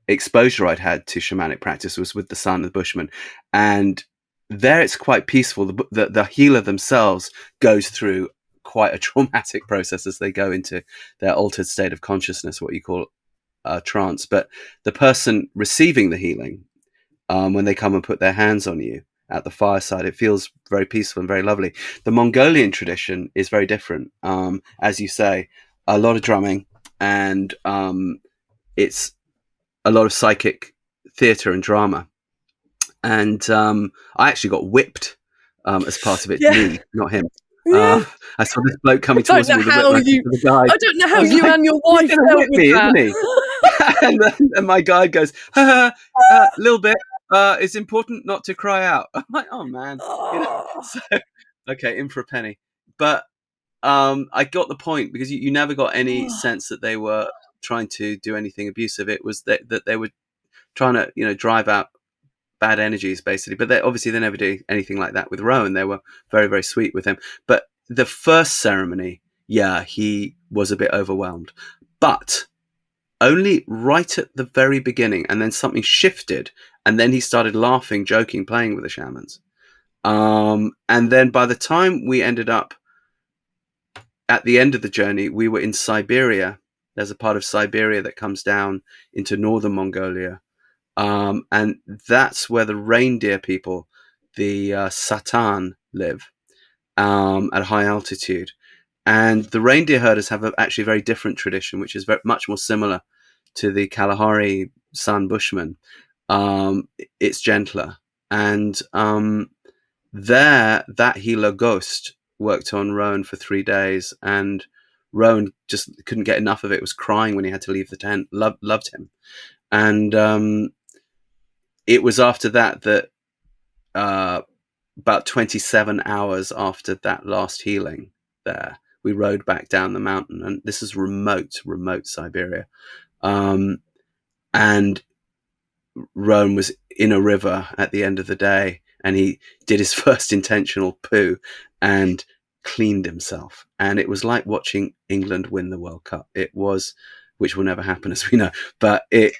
exposure I'd had to shamanic practice was with the son of the Bushman, and there it's quite peaceful. The healer themselves goes through quite a traumatic process as they go into their altered state of consciousness, what you call trance. But the person receiving the healing, when they come and put their hands on you at the fireside, it feels very peaceful and very lovely. The Mongolian tradition is very different. As you say, a lot of drumming, and it's a lot of psychic theatre and drama. And I actually got whipped as part of it. Yeah. Me, not him. Yeah. I saw this bloke coming towards me with a whip to the guide. I don't know how you and your wife felt with me, that. Isn't he? and my guide goes, little bit. It's important not to cry out. I'm like, oh man. You know? So, okay, in for a penny. But I got the point, because you never got any sense that they were trying to do anything abusive. It was that they were trying to, drive out bad energies, basically. But they never did anything like that with Rowan. They were very, very sweet with him. But the first ceremony, he was a bit overwhelmed, but only right at the very beginning. And then something shifted, and then he started laughing, joking, playing with the shamans. And then by the time we ended up at the end of the journey, we were in Siberia. There's a part of Siberia that comes down into northern Mongolia. And that's where the reindeer people, the Satan, live at high altitude. And the reindeer herders have actually a very different tradition, which is much more similar to the Kalahari San Bushmen. It's gentler. And that healer ghost worked on Rowan for 3 days, and Rowan just couldn't get enough of it, was crying when he had to leave the tent, loved him. And it was after that about 27 hours after that last healing there, we rode back down the mountain, and this is remote Siberia. And Rowan was in a river at the end of the day, and he did his first intentional poo and cleaned himself. And it was like watching England win the World Cup. It was, which will never happen, as we know, but it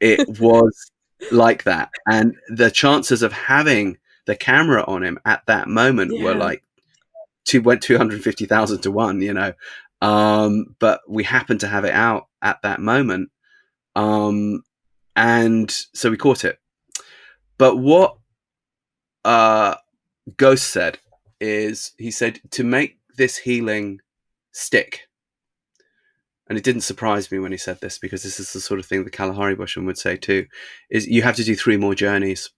was like that. And the chances of having the camera on him at that moment were like 250,000 to 1, but we happened to have it out at that moment. And so we caught it. But what Ghost said is, he said, to make this healing stick, and it didn't surprise me when he said this, because this is the sort of thing the Kalahari Bushman would say too, is you have to do 3 more journeys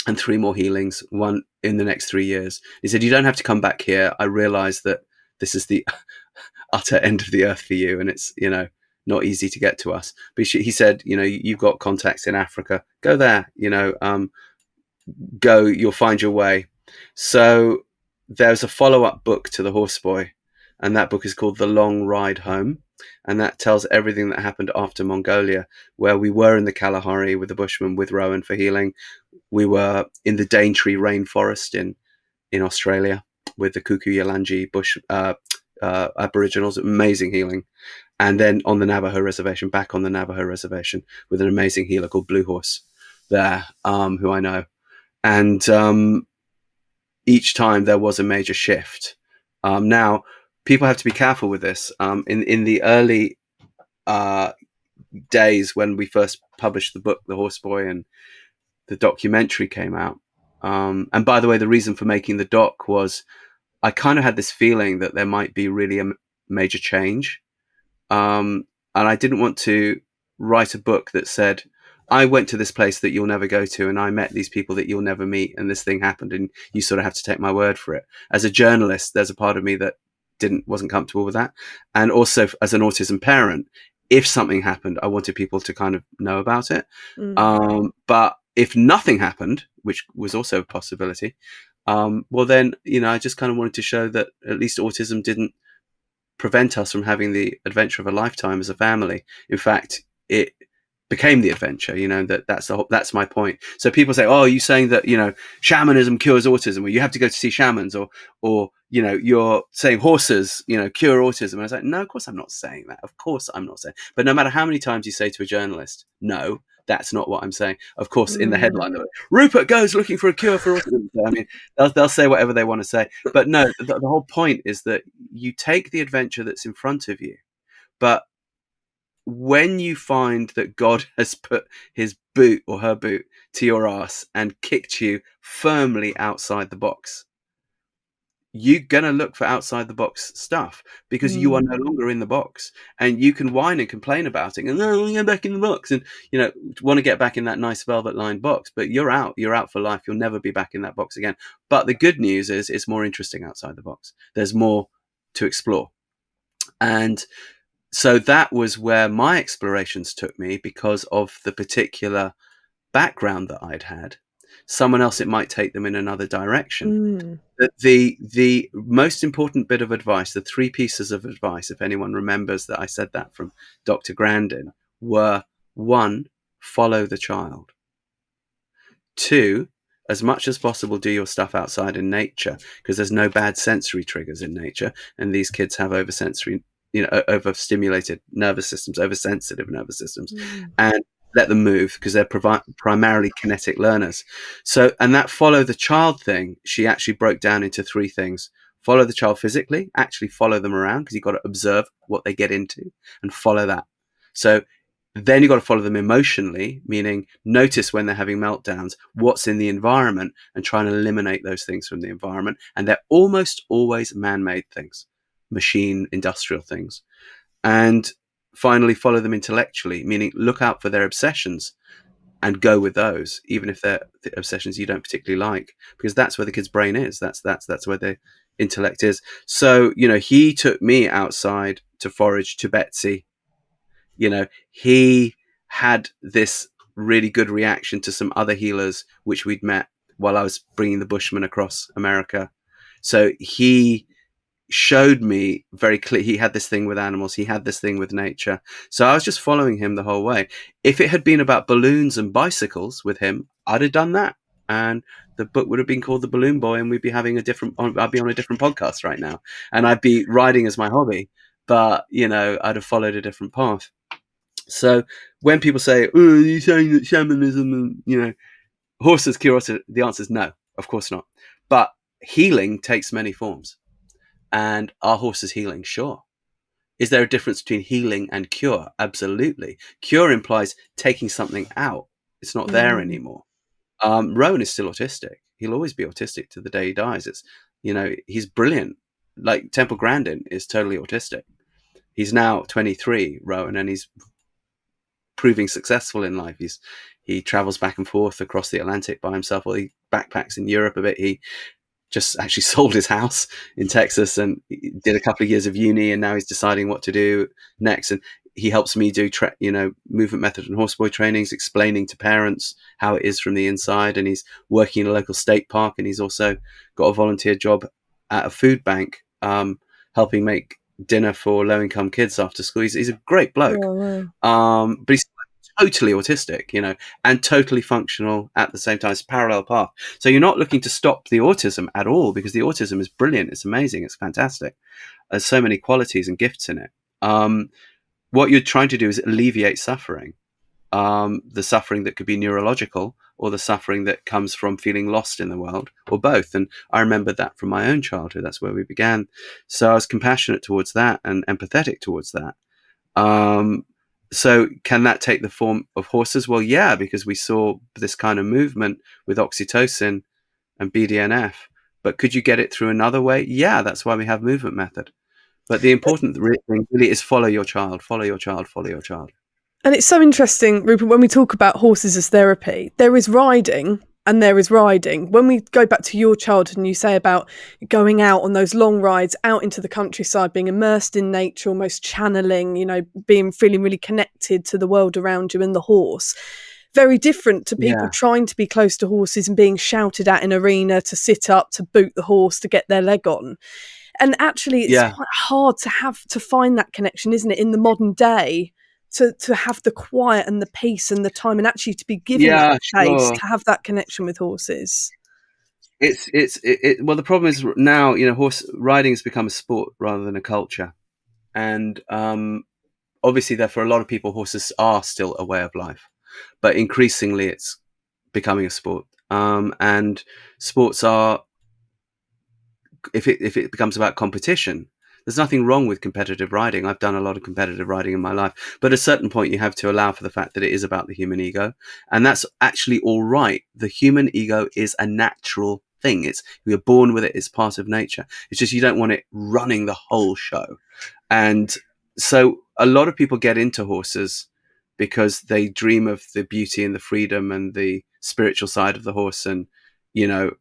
and 3 more healings, one in the next 3 years. He said, you don't have to come back here. I realize that this is the utter end of the earth for you, and it's, not easy to get to us. But he said, you've got contacts in Africa. Go there, you'll find your way. So there's a follow-up book to The Horse Boy, and that book is called The Long Ride Home, and that tells everything that happened after Mongolia, where we were in the Kalahari with the Bushmen, with Rowan for healing. We were in the Daintree rainforest in Australia with the Kuku-Yalanji bush Aboriginals, amazing healing. And then on the Navajo reservation, back on the Navajo reservation with an amazing healer called Blue Horse there, who I know. And each time there was a major shift. Now, people have to be careful with this. In the early days when we first published the book, The Horse Boy, and the documentary came out. And by the way, the reason for making the doc was I kind of had this feeling that there might be really a major change. And I didn't want to write a book that said, I went to this place that you'll never go to, and I met these people that you'll never meet, and this thing happened, and you sort of have to take my word for it. As a journalist, there's a part of me that wasn't comfortable with that. And also as an autism parent, if something happened, I wanted people to kind of know about it. But if nothing happened, which was also a possibility, well then, I just kind of wanted to show that at least autism didn't prevent us from having the adventure of a lifetime as a family. In fact, it became the adventure. That's my point. So people say, "Oh, are you saying that shamanism cures autism, or you have to go to see shamans, or you're saying horses cure autism?" And I was like, "No, of course I'm not saying that. Of course I'm not saying." But no matter how many times you say to a journalist, "No, that's not what I'm saying." Of course, in the headline, Rupert goes looking for a cure for autism. I mean, they'll say whatever they want to say. But no, the whole point is that you take the adventure that's in front of you, but when you find that God has put his boot or her boot to your ass and kicked you firmly outside the box, you're going to look for outside the box stuff, because you are no longer in the box, and you can whine and complain about it and get back in the box, and want to get back in that nice velvet lined box, but you're out for life. You'll never be back in that box again. But the good news is it's more interesting outside the box. There's more to explore. And so that was where my explorations took me, because of the particular background that I'd had. Someone else, it might take them in another direction. The most important bit of advice, the 3 pieces of advice, if anyone remembers that I said that from Dr. Grandin, were: 1, follow the child. 2, as much as possible, do your stuff outside in nature, because there's no bad sensory triggers in nature, and these kids have overstimulated nervous systems, oversensitive nervous systems, and let them move, because they're primarily kinetic learners. So, and that follow the child thing, she actually broke down into 3 things. Follow the child physically, actually follow them around, because you've got to observe what they get into and follow that. So then you've got to follow them emotionally, meaning notice when they're having meltdowns, what's in the environment, and try and eliminate those things from the environment. And they're almost always man-made things, machine, industrial things. And finally, follow them intellectually, meaning look out for their obsessions and go with those, even if they're the obsessions you don't particularly like, because that's where the kid's brain is. That's where their intellect is. So, he took me outside to forage to Betsy. He had this really good reaction to some other healers which we'd met while I was bringing the Bushmen across America. So he showed me very clear, he had this thing with animals, he had this thing with nature. So I was just following him the whole way. If it had been about balloons and bicycles with him, I'd have done that, and the book would have been called The Balloon Boy, and I'd be on a different podcast right now, and I'd be riding as my hobby, but I'd have followed a different path. So when people say, "Oh, you're saying that shamanism and horses cure autism," the answer is no, of course not. But healing takes many forms. And are horses healing? Sure. Is there a difference between healing and cure? Absolutely. Cure implies taking something out. It's not there anymore. Rowan is still autistic. He'll always be autistic to the day he dies. It's, he's brilliant. Like Temple Grandin is totally autistic. He's now 23, Rowan, and he's proving successful in life. He travels back and forth across the Atlantic by himself, or he backpacks in Europe a bit. He just actually sold his house in Texas and did a couple of years of uni, and now he's deciding what to do next. And he helps me do movement method and horseboy trainings, explaining to parents how it is from the inside. And he's working in a local state park, and he's also got a volunteer job at a food bank, helping make dinner for low-income kids after school. He's a great bloke. Oh, wow. But he's totally autistic, and totally functional at the same time. It's a parallel path. So you're not looking to stop the autism at all, because the autism is brilliant. It's amazing. It's fantastic. There's so many qualities and gifts in it. What you're trying to do is alleviate suffering. The suffering that could be neurological, or the suffering that comes from feeling lost in the world, or both. And I remember that from my own childhood. That's where we began. So I was compassionate towards that and empathetic towards that. So can that take the form of horses? Well, yeah, because we saw this kind of movement with oxytocin and BDNF. But could you get it through another way? Yeah, that's why we have movement method. But the important thing really is follow your child, follow your child, follow your child. And it's so interesting, Rupert, when we talk about horses as therapy, there is riding and there is riding. When we go back to your childhood and you say about going out on those long rides out into the countryside, being immersed in nature, almost channeling, feeling really connected to the world around you and the horse. Very different to people trying to be close to horses and being shouted at in arena to sit up, to boot the horse, to get their leg on. And actually, it's quite hard to find that connection, isn't it, in the modern day? To have the quiet and the peace and the time, and actually to be given that space to have that connection with horses. Well, the problem is now, horse riding has become a sport rather than a culture. And obviously, for a lot of people, horses are still a way of life. But increasingly, it's becoming a sport. And sports are, if it becomes about competition, there's nothing wrong with competitive riding. I've done a lot of competitive riding in my life. But at a certain point, you have to allow for the fact that it is about the human ego. And that's actually all right. The human ego is a natural thing. We are born with it. It's part of nature. It's just you don't want it running the whole show. And so a lot of people get into horses because they dream of the beauty and the freedom and the spiritual side of the horse and, the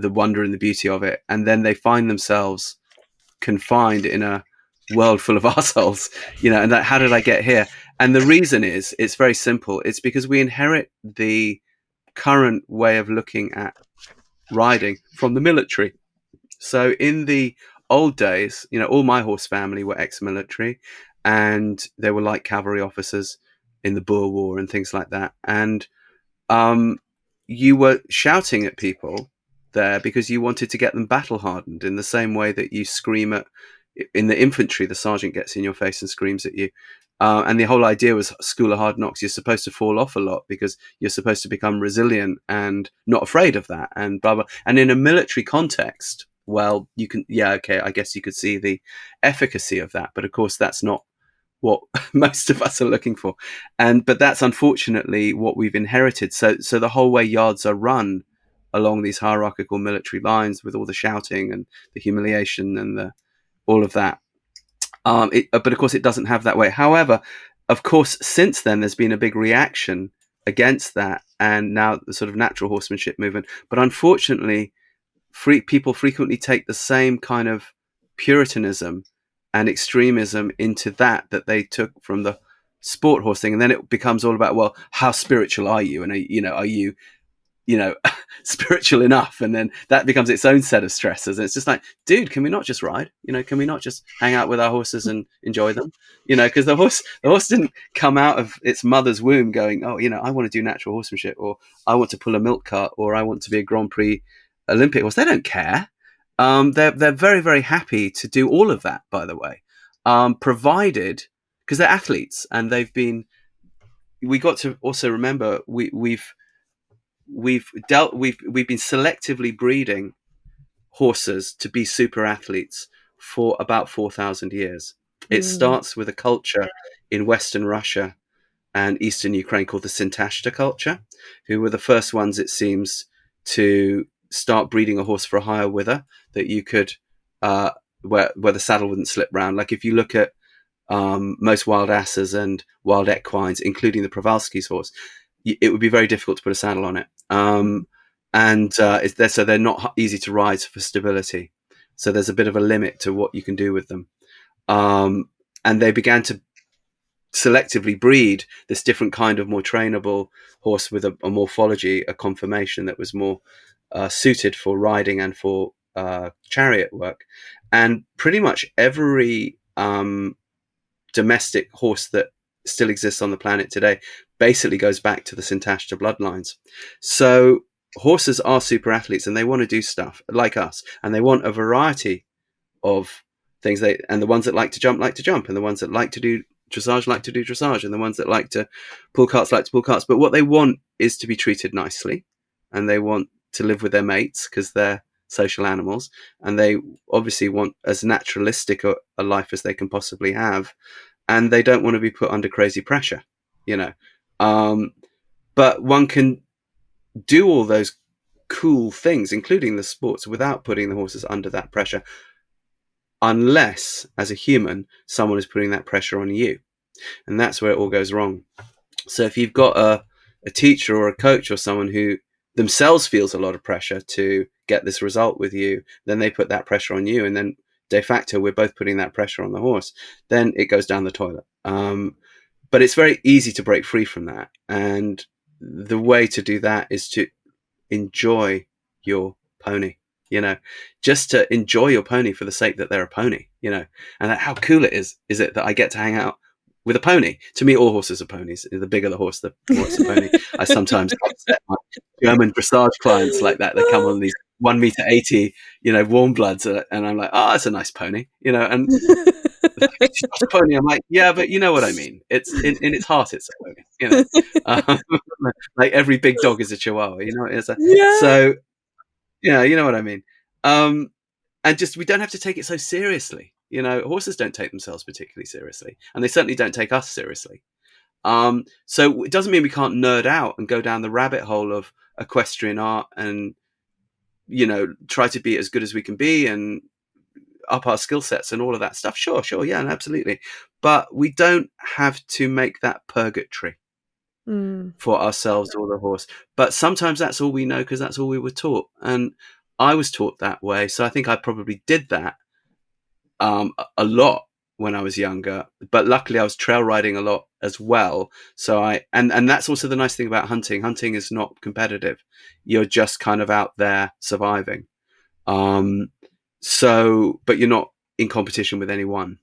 wonder and the beauty of it. And then they find themselves confined in a world full of arseholes, and that, how did I get here? And the reason is, it's very simple. It's because we inherit the current way of looking at riding from the military. So in the old days, all my horse family were ex-military, and they were like cavalry officers in the Boer War and things like that. And you were shouting at people there because you wanted to get them battle hardened, in the same way that you scream in the infantry, the sergeant gets in your face and screams at you. And the whole idea was school of hard knocks. You're supposed to fall off a lot because you're supposed to become resilient and not afraid of that, and blah, blah. And in a military context, well, you can, I guess you could see the efficacy of that. But of course, that's not what most of us are looking for. But that's unfortunately what we've inherited. So the whole way yards are run along these hierarchical military lines, with all the shouting and the humiliation and all of that. But of course, it doesn't have that way. However, of course, since then, there's been a big reaction against that, and now the sort of natural horsemanship movement. But unfortunately, people frequently take the same kind of puritanism and extremism into that they took from the sport horse thing, and then it becomes all about, well, how spiritual are you, and are you spiritual enough? And then that becomes its own set of stresses. And it's just like, dude, can we not just ride? Can we not just hang out with our horses and enjoy them? Because the horse didn't come out of its mother's womb going, oh, I want to do natural horsemanship, or I want to pull a milk cart, or I want to be a Grand Prix Olympic horse. They don't care. They're very, very happy to do all of that, by the way, provided, because they're athletes, and we got to also remember we've been selectively breeding horses to be super athletes for about 4,000 years. It starts with a culture in Western Russia and Eastern Ukraine called the Sintashta culture, who were the first ones, it seems, to start breeding a horse for a higher wither, that you could, where the saddle wouldn't slip round. Like if you look at most wild asses and wild equines, including the Przewalski's horse, it would be very difficult to put a saddle on it. So they're not easy to ride for stability. So there's a bit of a limit to what you can do with them. And they began to selectively breed this different kind of more trainable horse with a morphology, a conformation that was more suited for riding and for chariot work, and pretty much every domestic horse that still exists on the planet today basically goes back to the Syntashta bloodlines. So horses are super athletes, and they want to do stuff like us, and they want a variety of things. And the ones that like to jump, and the ones that like to do dressage like to do dressage, and the ones that like to pull carts like to pull carts. But what they want is to be treated nicely, and they want to live with their mates because they're social animals, and they obviously want as naturalistic a life as they can possibly have, and they don't want to be put under crazy pressure, you know. But one can do all those cool things, including the sports, without putting the horses under that pressure, unless, as a human, someone is putting that pressure on you. And that's where it all goes wrong. So if you've got a teacher or a coach or someone who themselves feels a lot of pressure to get this result with you, then they put that pressure on you, and then de facto we're both putting that pressure on the horse, then it goes down the toilet. But it's very easy to break free from that, and the way to do that is to enjoy your pony, you know, just to enjoy your pony for the sake that they're a pony, you know. And that, how cool it is it that I get to hang out with a pony. To me, all horses are ponies. The bigger the horse, the more it's a pony. I sometimes upset my German dressage clients like that. They come on these 1.80 m, you know, warm bloods, and I'm like, oh, that's a nice pony, you know. And it's just a pony. I'm like, yeah, but you know what I mean. It's in its heart, it's a pony, you know. Like every big dog is a Chihuahua, you know. So yeah, you know what I mean. And just, we don't have to take it so seriously. You know, horses don't take themselves particularly seriously, and they certainly don't take us seriously. So it doesn't mean we can't nerd out and go down the rabbit hole of equestrian art and, you know, try to be as good as we can be and up our skill sets and all of that stuff. Sure, yeah, absolutely. But we don't have to make that purgatory for ourselves or the horse. But sometimes that's all we know because that's all we were taught. And I was taught that way. So I think I probably did that a lot when I was younger, but luckily I was trail riding a lot as well. So and that's also the nice thing about hunting. Hunting is not competitive. You're just kind of out there surviving. So, but you're not in competition with anyone.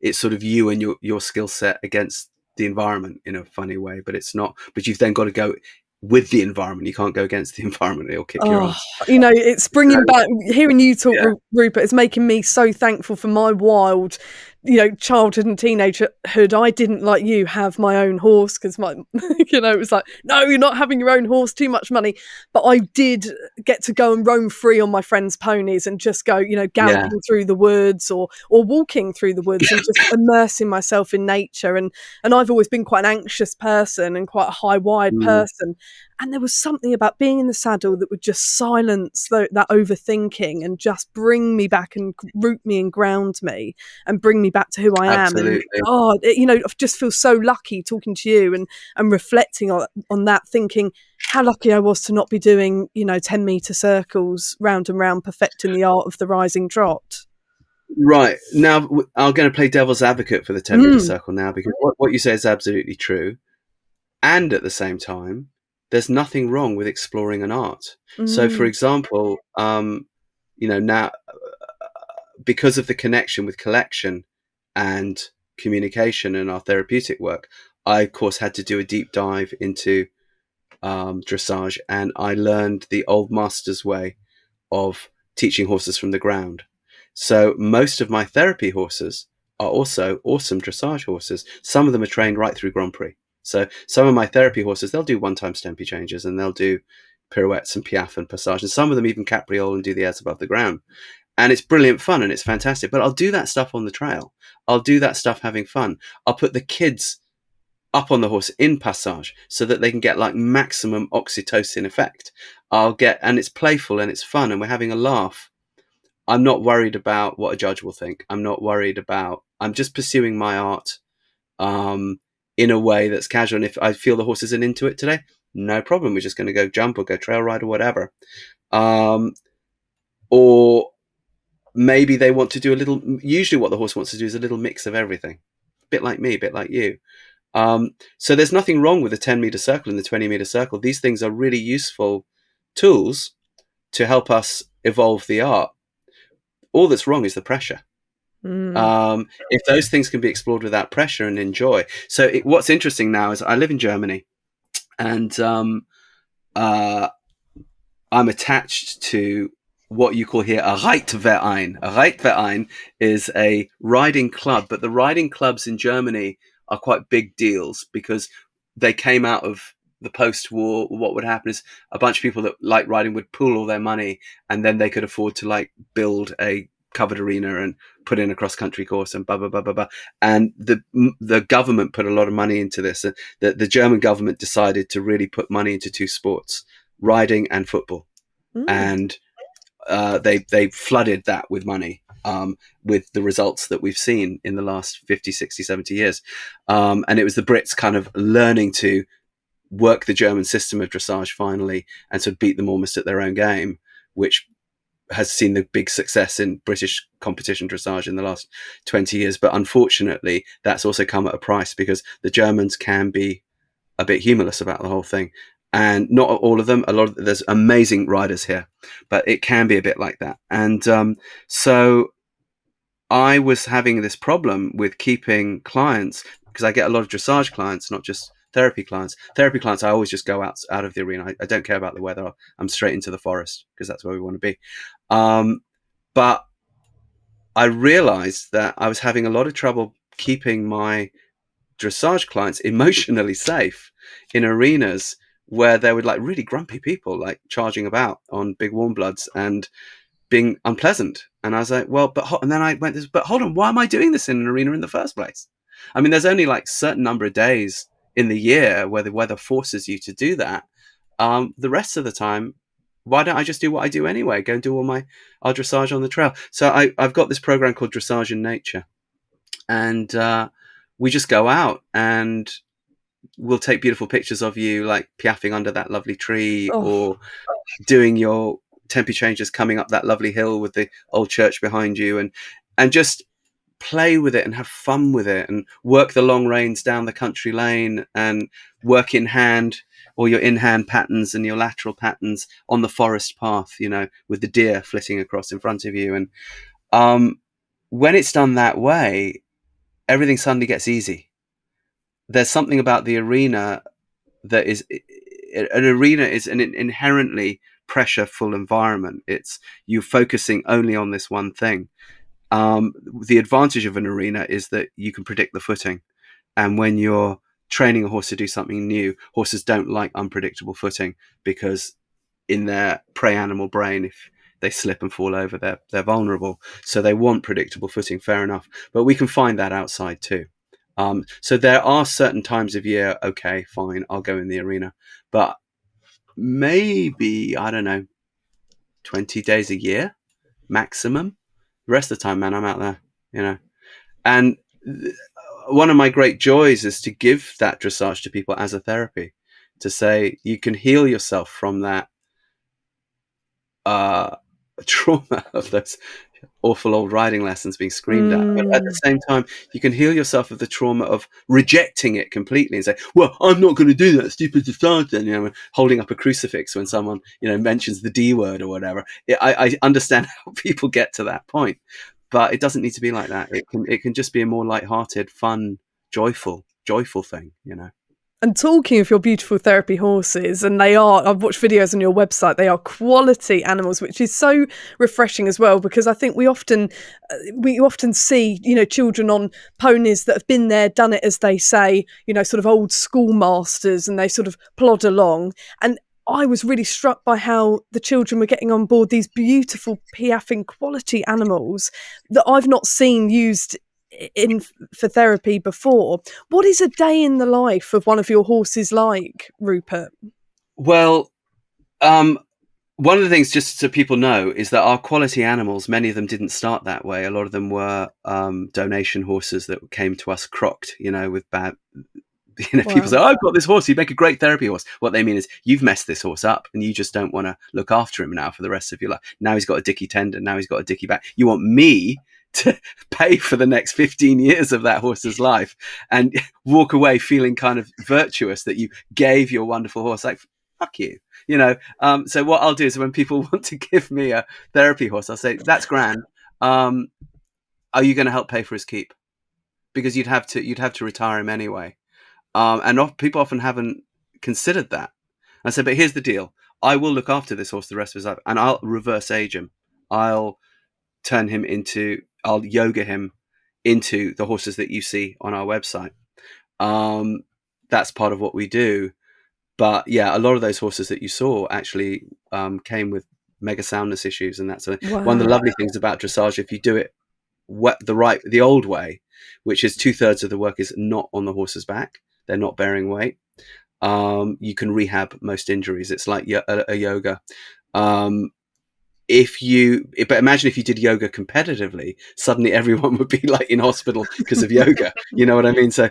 It's sort of you and your skill set against the environment in a funny way, but it's not, but you've then got to go with the environment. You can't go against the environment. It'll kick your ass. You know, it's bringing back, hearing you talk, Rupert, it's making me so thankful for my wild, you know, childhood and teenagehood. I didn't, like you, have my own horse because my, you know, it was like, no, you're not having your own horse, too much money. But I did get to go and roam free on my friends' ponies and just go, you know, galloping through the woods or walking through the woods and just immersing myself in nature. And I've always been quite an anxious person and quite a high-wired person. And there was something about being in the saddle that would just silence that overthinking and just bring me back and root me and ground me and bring me back to who I am. And you know, I just feel so lucky talking to you and reflecting on that, thinking how lucky I was to not be doing, you know, 10-meter circles round and round, perfecting the art of the rising trot. Right. Now, I'm going to play devil's advocate for the 10-meter circle now, because what you say is absolutely true. And at the same time, there's nothing wrong with exploring an art. So, for example, you know, now, because of the connection with collection and communication and our therapeutic work, I, of course, had to do a deep dive into dressage, and I learned the old master's way of teaching horses from the ground. So most of my therapy horses are also awesome dressage horses. Some of them are trained right through Grand Prix. So some of my therapy horses, they'll do 1x tempi changes, and they'll do pirouettes and piaffe and passage. And some of them even capriole and do the airs above the ground. And it's brilliant fun and it's fantastic. But I'll do that stuff on the trail. I'll do that stuff having fun. I'll put the kids up on the horse in passage so that they can get like maximum oxytocin effect. And it's playful and it's fun and we're having a laugh. I'm not worried about what a judge will think. I'm just pursuing my art in a way that's casual. And if I feel the horse isn't into it today, no problem. We're just going to go jump or go trail ride or whatever. Or maybe they want to do usually what the horse wants to do is a little mix of everything. A bit like me, a bit like you. So there's nothing wrong with the 10-meter circle and the 20-meter circle. These things are really useful tools to help us evolve the art. All that's wrong is the pressure. If those things can be explored without pressure and enjoy. So what's interesting now is I live in Germany, and I'm attached to what you call here a Reitverein. A Reitverein is a riding club, but the riding clubs in Germany are quite big deals because they came out of the post-war. What would happen is a bunch of people that like riding would pool all their money, and then they could afford to like build a covered arena and put in a cross-country course and blah blah blah blah blah. And the government put a lot of money into this. The German government decided to really put money into two sports: riding and football. And they flooded that with money, with the results that we've seen in the last 50, 60, 70 years. And it was the Brits kind of learning to work the German system of dressage finally and sort of beat them almost at their own game, which has seen the big success in British competition dressage in the last 20 years. But unfortunately, that's also come at a price because the Germans can be a bit humorless about the whole thing. And not all of them, there's amazing riders here, but it can be a bit like that. And so I was having this problem with keeping clients, because I get a lot of dressage clients, not just therapy clients. Therapy clients, I always just go out of the arena. I don't care about the weather. I'm straight into the forest because that's where we want to be. But I realized that I was having a lot of trouble keeping my dressage clients emotionally safe in arenas where there were like really grumpy people like charging about on big warm bloods and being unpleasant. And I was like, well, and then I went, but hold on, why am I doing this in an arena in the first place? I mean, there's only like certain number of days in the year where the weather forces you to do that. The rest of the time, why don't I just do what I do anyway? Go and do all our dressage on the trail. So I've got this program called Dressage in Nature, and we just go out and we'll take beautiful pictures of you like piaffing under that lovely tree or doing your tempo changes coming up that lovely hill with the old church behind you, and just play with it and have fun with it and work the long reins down the country lane and work in hand, or your in-hand patterns and your lateral patterns on the forest path, with the deer flitting across in front of you. And when it's done that way, everything suddenly gets easy. There's something about the arena that is an inherently pressure-full environment. It's you focusing only on this one thing. The advantage of an arena is that you can predict the footing. And when you're training a horse to do something new, horses don't like unpredictable footing because in their prey animal brain, if they slip and fall over, they're vulnerable. So they want predictable footing, fair enough. But we can find that outside too. So there are certain times of year, okay, fine, I'll go in the arena. But maybe, I don't know, 20 days a year maximum. The rest of the time, man, I'm out there, And one of my great joys is to give that dressage to people as a therapy, to say you can heal yourself from that trauma of those awful old riding lessons being screamed at. But at the same time, you can heal yourself of the trauma of rejecting it completely and say, well, I'm not going to do that stupid dressage then, holding up a crucifix when someone, mentions the D word or whatever. I understand how people get to that point, but it doesn't need to be like that. It can just be a more lighthearted, fun, joyful thing, And talking of your beautiful therapy horses, and I've watched videos on your website, they are quality animals, which is so refreshing as well, because I think we often see, children on ponies that have been there, done it, as they say, sort of old schoolmasters, and they sort of plod along. And I was really struck by how the children were getting on board these beautiful piaffing quality animals that I've not seen used for therapy before. What is a day in the life of one of your horses like, Rupert? Well, one of the things, just so people know, is that our quality animals, many of them didn't start that way. A lot of them were donation horses that came to us crocked, with bad. Wow. People say, I've got this horse, he'd make a great therapy horse. What they mean is, you've messed this horse up and you just don't want to look after him now for the rest of your life. Now he's got a dicky tendon, now he's got a dicky back. You want me to pay for the next 15 years of that horse's life and walk away feeling kind of virtuous that you gave your wonderful horse. Like, fuck you. So what I'll do is when people want to give me a therapy horse, I'll say, that's grand. Are you going to help pay for his keep? Because you'd have to retire him anyway. And people often haven't considered that. I said, but here's the deal. I will look after this horse the rest of his life, and I'll reverse age him. I'll yoga him into the horses that you see on our website. That's part of what we do. But yeah, a lot of those horses that you saw actually came with mega soundness issues, and that's one of the lovely things about dressage. If you do it the old way, which is 2/3 of the work is not on the horse's back, they're not bearing weight. You can rehab most injuries. It's like a yoga. But imagine if you did yoga competitively, suddenly everyone would be like in hospital because of yoga. You know what I mean? So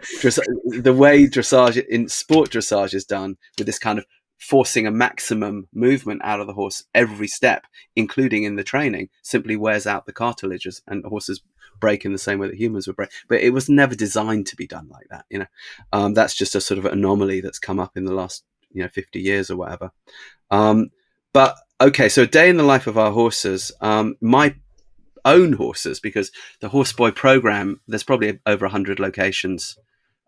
the way dressage in sport dressage is done, with this kind of forcing a maximum movement out of the horse every step, including in the training, simply wears out the cartilages, and horses break in the same way that humans would break. But it was never designed to be done like that. That's just a sort of anomaly that's come up in the last 50 years or whatever. But okay, so a day in the life of our horses. My own horses, because the Horseboy program, there's probably over 100 locations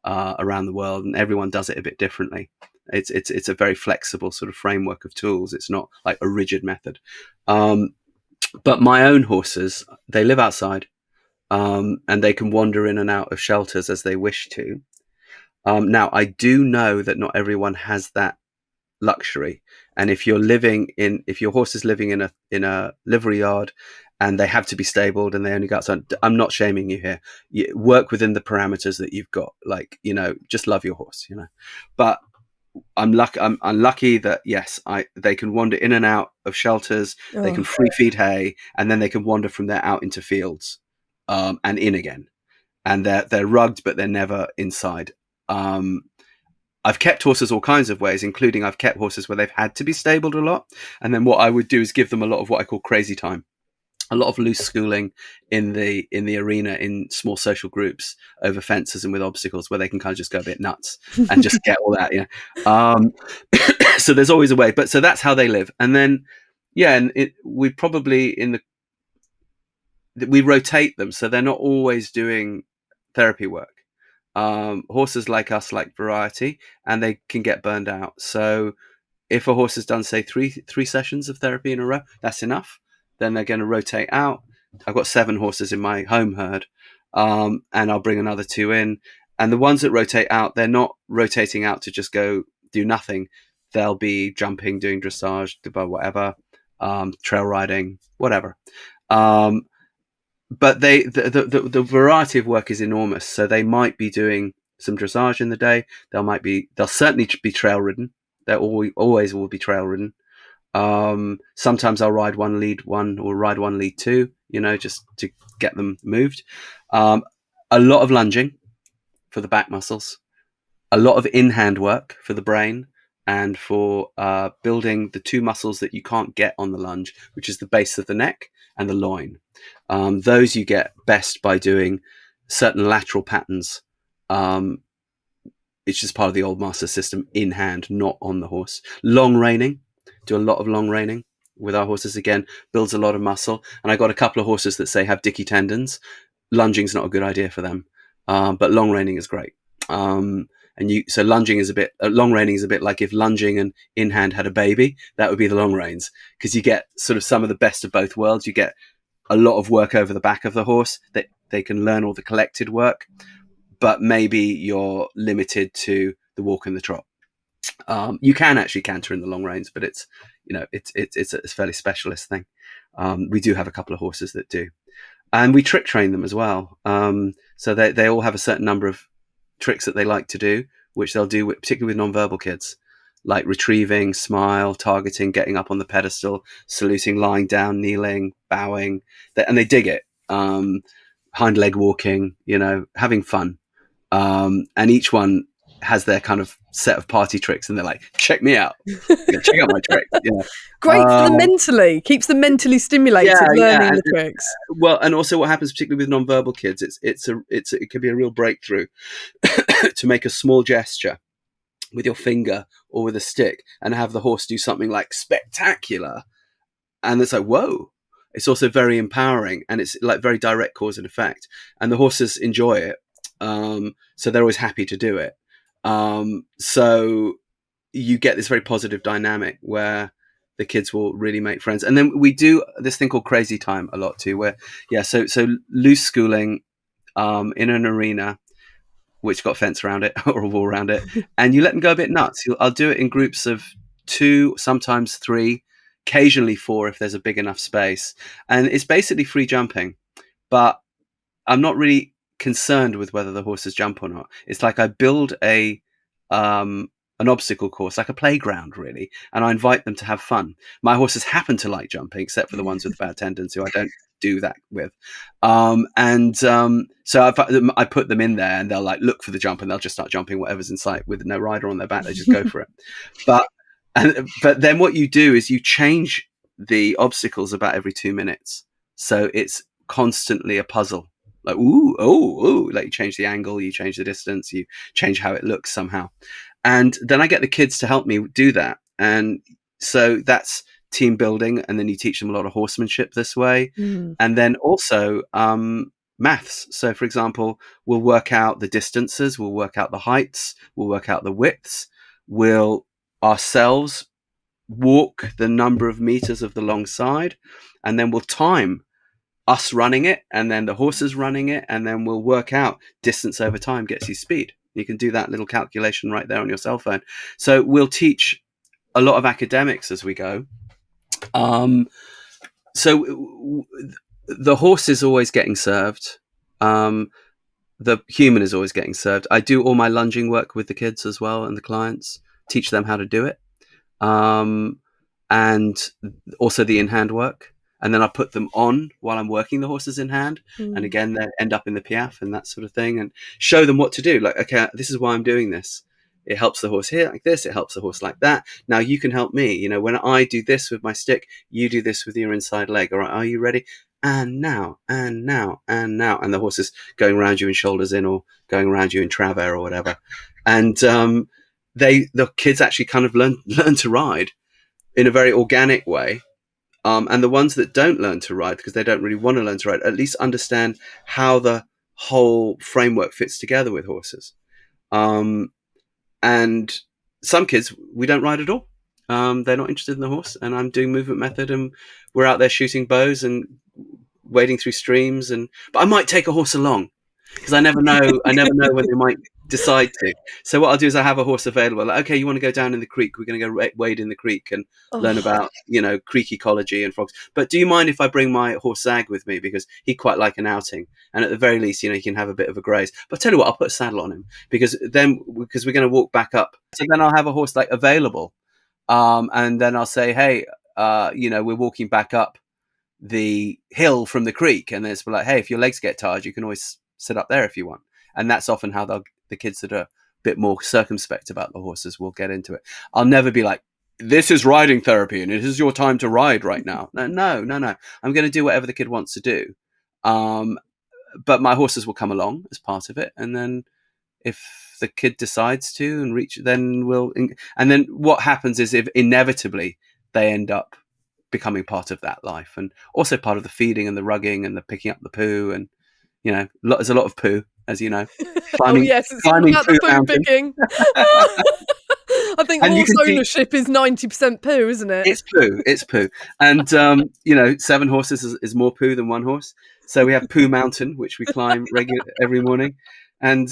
around the world, and everyone does it a bit differently. It's a very flexible sort of framework of tools. It's not like a rigid method. But my own horses, they live outside, and they can wander in and out of shelters as they wish to. Now, I do know that not everyone has that luxury, and if your horse is living in a livery yard and they have to be stabled and they only go outside, I'm not shaming you here. You work within the parameters that you've got. Just love your horse, But I'm unlucky that yes, they can wander in and out of shelters. Oh. They can free feed hay, and then they can wander from there out into fields, and in again. And they're rugged, but they're never inside. I've kept horses all kinds of ways, including I've kept horses where they've had to be stabled a lot. And then what I would do is give them a lot of what I call crazy time, a lot of loose schooling in the arena, in small social groups, over fences and with obstacles, where they can kind of just go a bit nuts and just get all that. So there's always a way, but so that's how they live. And then, we probably we rotate them, so they're not always doing therapy work. Horses like us like variety, and they can get burned out. So if a horse has done, say, three sessions of therapy in a row, that's enough. Then they're going to rotate out. I've got 7 horses in my home herd, and I'll bring another 2 in. And the ones that rotate out, they're not rotating out to just go do nothing. They'll be jumping, doing dressage, whatever, trail riding, whatever. But the variety of work is enormous. So they might be doing some dressage in the day. They'll certainly be trail ridden. They always will be trail ridden. Sometimes I'll ride one, lead one, or ride one, lead 2, just to get them moved. A lot of lunging for the back muscles, a lot of in-hand work for the brain, and for building the 2 muscles that you can't get on the lunge, which is the base of the neck and the loin. Those you get best by doing certain lateral patterns. It's just part of the old master system, in hand, not on the horse. Long reining, do a lot of long reining with our horses. Again, builds a lot of muscle. And I got a couple of horses that say have dicky tendons. Lunging's not a good idea for them, but long reining is great. So lunging is long reining is a bit like if lunging and in hand had a baby. That would be the long reins, because you get sort of some of the best of both worlds. You get a lot of work over the back of the horse, that they can learn all the collected work, but maybe you're limited to the walk and the trot. You can actually canter in the long reins, but it's a fairly specialist thing. We do have a couple of horses that do, and we trick train them as well. So they all have a certain number of tricks that they like to do, which they'll do particularly with non-verbal kids, like retrieving, smile, targeting, getting up on the pedestal, saluting, lying down, kneeling, bowing, and they dig it. Hind leg walking, having fun. And each one has their kind of set of party tricks, and they're like, check me out. Check out my tricks. Great for them mentally, keeps them mentally stimulated, learning the tricks. Well, and also what happens, particularly with non-verbal kids, it can be a real breakthrough to make a small gesture with your finger or with a stick and have the horse do something like spectacular. And it's like, whoa. It's also very empowering, and it's like very direct cause and effect. And the horses enjoy it. So they're always happy to do it. So you get this very positive dynamic where the kids will really make friends. And then we do this thing called crazy time a lot too, where, so loose schooling in an arena, which got a fence around it or a wall around it, and you let them go a bit nuts. I'll do it in groups of 2, sometimes 3, occasionally 4 if there's a big enough space. And it's basically free jumping, but I'm not really concerned with whether the horses jump or not. It's like I build an obstacle course, like a playground, really, and I invite them to have fun. My horses happen to like jumping, except for the ones with bad tendons, who I don't do that with. So I put them in there, and they'll like look for the jump, and they'll just start jumping whatever's in sight with no rider on their back. They just go for it. But then what you do is you change the obstacles about every 2 minutes, so it's constantly a puzzle. Like, ooh, like you change the angle, you change the distance, you change how it looks somehow. And then I get the kids to help me do that. And so that's team building. And then you teach them a lot of horsemanship this way. And then also maths. So, for example, we'll work out the distances, we'll work out the heights, we'll work out the widths, we'll ourselves walk the number of meters of the long side, and then we'll time us running it, and then the horses running it, and then we'll work out distance over time gets you speed. You can do that little calculation right there on your cell phone. So we'll teach a lot of academics as we go. So the horse is always getting served. The human is always getting served. I do all my lunging work with the kids as well, and the clients, teach them how to do it. And also the in-hand work. And then I put them on while I'm working the horses in hand. And again, they end up in the piaffe and that sort of thing, and show them what to do. Like, okay, this is why I'm doing this. It helps the horse here like this. It helps the horse like that. Now you can help me. You know, when I do this with my stick, you do this with your inside leg. All right, are you ready? And now, and now, and now. And the horse is going around you in shoulders in, or going around you in travers or whatever. And the kids actually kind of learn to ride in a very organic way. And the ones that don't learn to ride because they don't really want to learn to ride, at least understand how the whole framework fits together with horses. And some kids, we don't ride at all. They're not interested in the horse, and I'm doing movement method, and we're out there shooting bows and wading through streams. But I might take a horse along, because I never know when they might decide to. So what I'll do is I have a horse available. Like, okay, you want to go down in the creek? We're going to go wade in the creek and learn about, creek ecology and frogs. But do you mind if I bring my horse Zag with me? Because he'd quite like an outing. And at the very least, he can have a bit of a graze. But tell you what, I'll put a saddle on him, because we're going to walk back up. So then I'll have a horse like available. And then I'll say, hey, we're walking back up the hill from the creek. And then it's like, hey, if your legs get tired, you can always sit up there if you want. And that's often how the kids that are a bit more circumspect about the horses will get into it. I'll never be like, this is riding therapy and it is your time to ride right now. No. I'm going to do whatever the kid wants to do. But my horses will come along as part of it. And then if the kid decides to and reach, then and then what happens is, if inevitably they end up becoming part of that life, and also part of the feeding and the rugging and the picking up the poo, and there's a lot of poo, as you know. Oh yes, it's all about the poo picking. I think horse ownership is 90% poo, isn't it? It's poo. And 7 horses is more poo than 1 horse. So we have Poo Mountain, which we climb every morning. And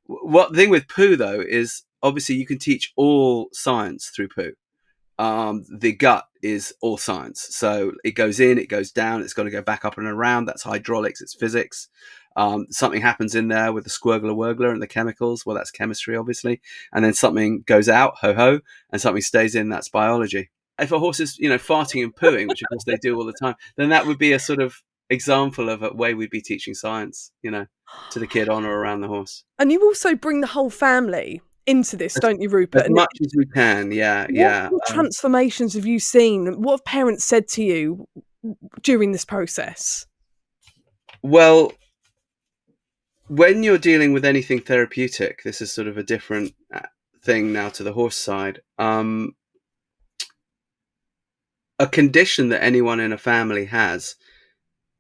what thing with poo though is, obviously you can teach all science through poo. The gut is all science. So it goes in, it goes down, it's got to go back up and around. That's hydraulics, it's physics. Something happens in there with the squirgler wurgler and the chemicals. Well, that's chemistry, obviously. And then something goes out, ho-ho, and something stays in, that's biology. If a horse is, farting and pooing, which of course they do all the time, then that would be a sort of example of a way we'd be teaching science, to the kid on or around the horse. And you also bring the whole family into this, don't you, Rupert? As much as we can, yeah. What transformations have you seen? What have parents said to you during this process? Well, when you're dealing with anything therapeutic, this is sort of a different thing now to the horse side. A condition that anyone in a family has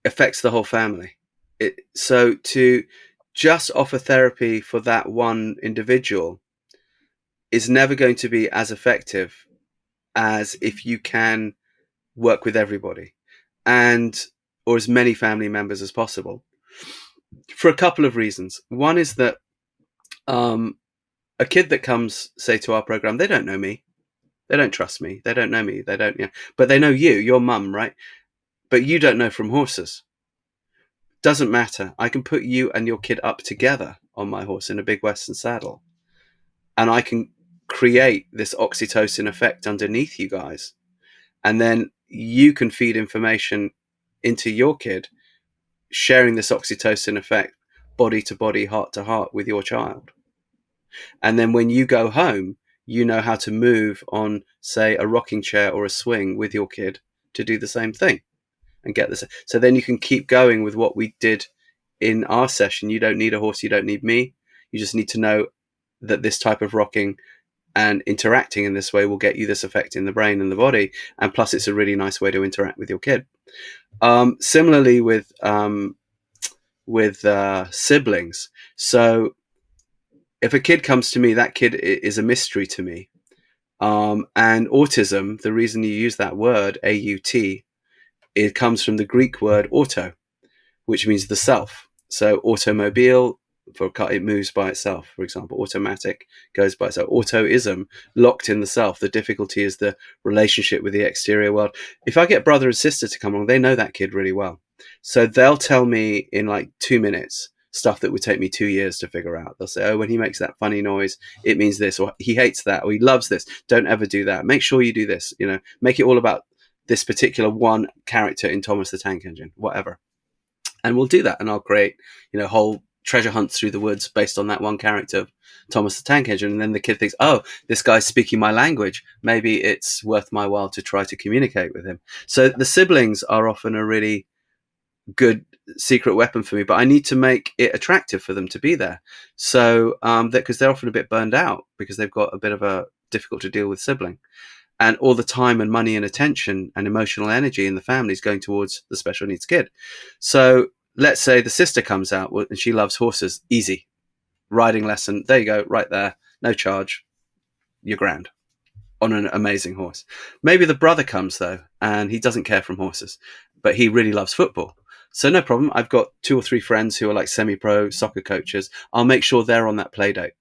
affects the whole family. So to just offer therapy for that one individual is never going to be as effective as if you can work with everybody, or as many family members as possible, for a couple of reasons. One is that a kid that comes, say, to our program, they don't know me, they don't trust me, they don't know me, they don't, but they know you, your mum, right? But you don't know from horses. Doesn't matter. I can put you and your kid up together on my horse in a big Western saddle, and I can create this oxytocin effect underneath you guys, and then you can feed information into your kid, sharing this oxytocin effect body to body, heart to heart with your child. And then when you go home, you know how to move on, say, a rocking chair or a swing with your kid to do the same thing and get this. So then you can keep going with what we did in our session. You don't need a horse, you don't need me. You just need to know that this type of rocking and interacting in this way will get you this effect in the brain and the body. And plus, it's a really nice way to interact with your kid. Similarly with siblings. So if a kid comes to me, that kid is a mystery to me. And autism, the reason you use that word, AUT, it comes from the Greek word auto, which means the self. So automobile, for a car, it moves by itself, for example. Automatic goes by itself. Autoism, locked in the self. The difficulty is the relationship with the exterior world. If I get brother and sister to come along, they know that kid really well. So they'll tell me in like 2 minutes stuff that would take me 2 years to figure out. They'll say, oh, when he makes that funny noise, it means this, or he hates that, or he loves this. Don't ever do that. Make sure you do this, make it all about this particular one character in Thomas the Tank Engine, whatever. And we'll do that. And I'll create, whole treasure hunts through the woods based on that one character of Thomas the Tank Engine. And then the kid thinks, oh, this guy's speaking my language. Maybe it's worth my while to try to communicate with him. So the siblings are often a really good secret weapon for me, but I need to make it attractive for them to be there. So because they're often a bit burned out because they've got a bit of a difficult to deal with sibling. And all the time and money and attention and emotional energy in the family is going towards the special needs kid. So let's say the sister comes out and she loves horses. Easy. Riding lesson. There you go. Right there. No charge. You're grand. On an amazing horse. Maybe the brother comes, though, and he doesn't care from horses, but he really loves football. So no problem. I've got 2 or 3 friends who are like semi-pro soccer coaches. I'll make sure they're on that play date.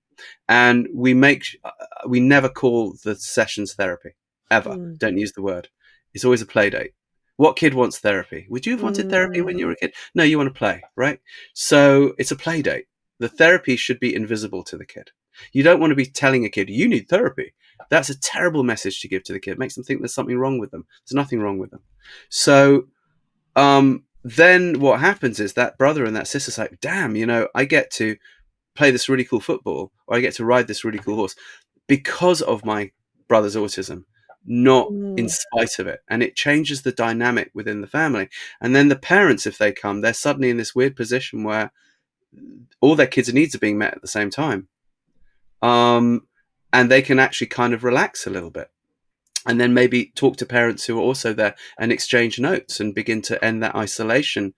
And we never call the sessions therapy. Ever. Don't use the word. It's always a play date. What kid wants therapy? Would you have wanted therapy when you were a kid? No, you want to play, right? So it's a play date. The therapy should be invisible to the kid. You don't want to be telling a kid, you need therapy. That's a terrible message to give to the kid. It makes them think there's something wrong with them. There's nothing wrong with them. So then what happens is that brother and that sister's like, damn, I get to play this really cool football, or I get to ride this really cool horse because of my brother's autism, not in spite of it. And it changes the dynamic within the family. And then the parents, if they come, they're suddenly in this weird position where all their kids' needs are being met at the same time. And they can actually kind of relax a little bit. And then maybe talk to parents who are also there and exchange notes and begin to end that isolation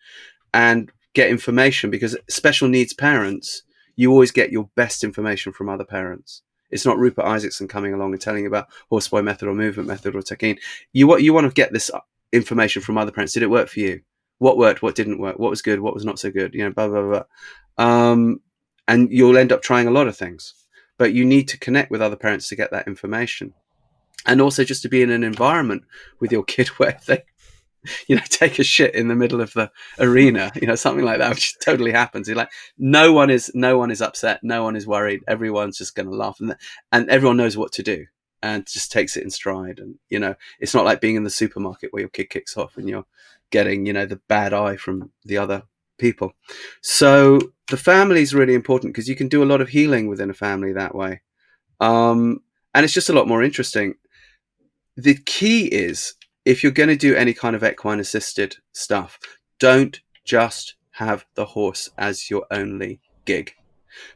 and get information, because special needs parents, you always get your best information from other parents. It's not Rupert Isaacson coming along and telling you about horseboy method or movement method or technique. You want to get this information from other parents. Did it work for you? What worked? What didn't work? What was good? What was not so good? Blah, blah, blah. And you'll end up trying a lot of things. But you need to connect with other parents to get that information. And also just to be in an environment with your kid where they, take a shit in the middle of the arena, something like that, which totally happens. You're like, no one is upset. No one is worried. Everyone's just going to laugh. And everyone knows what to do and just takes it in stride. And, it's not like being in the supermarket where your kid kicks off and you're getting, the bad eye from the other people. So the family is really important because you can do a lot of healing within a family that way. And it's just a lot more interesting. The key is, if you're going to do any kind of equine-assisted stuff, don't just have the horse as your only gig,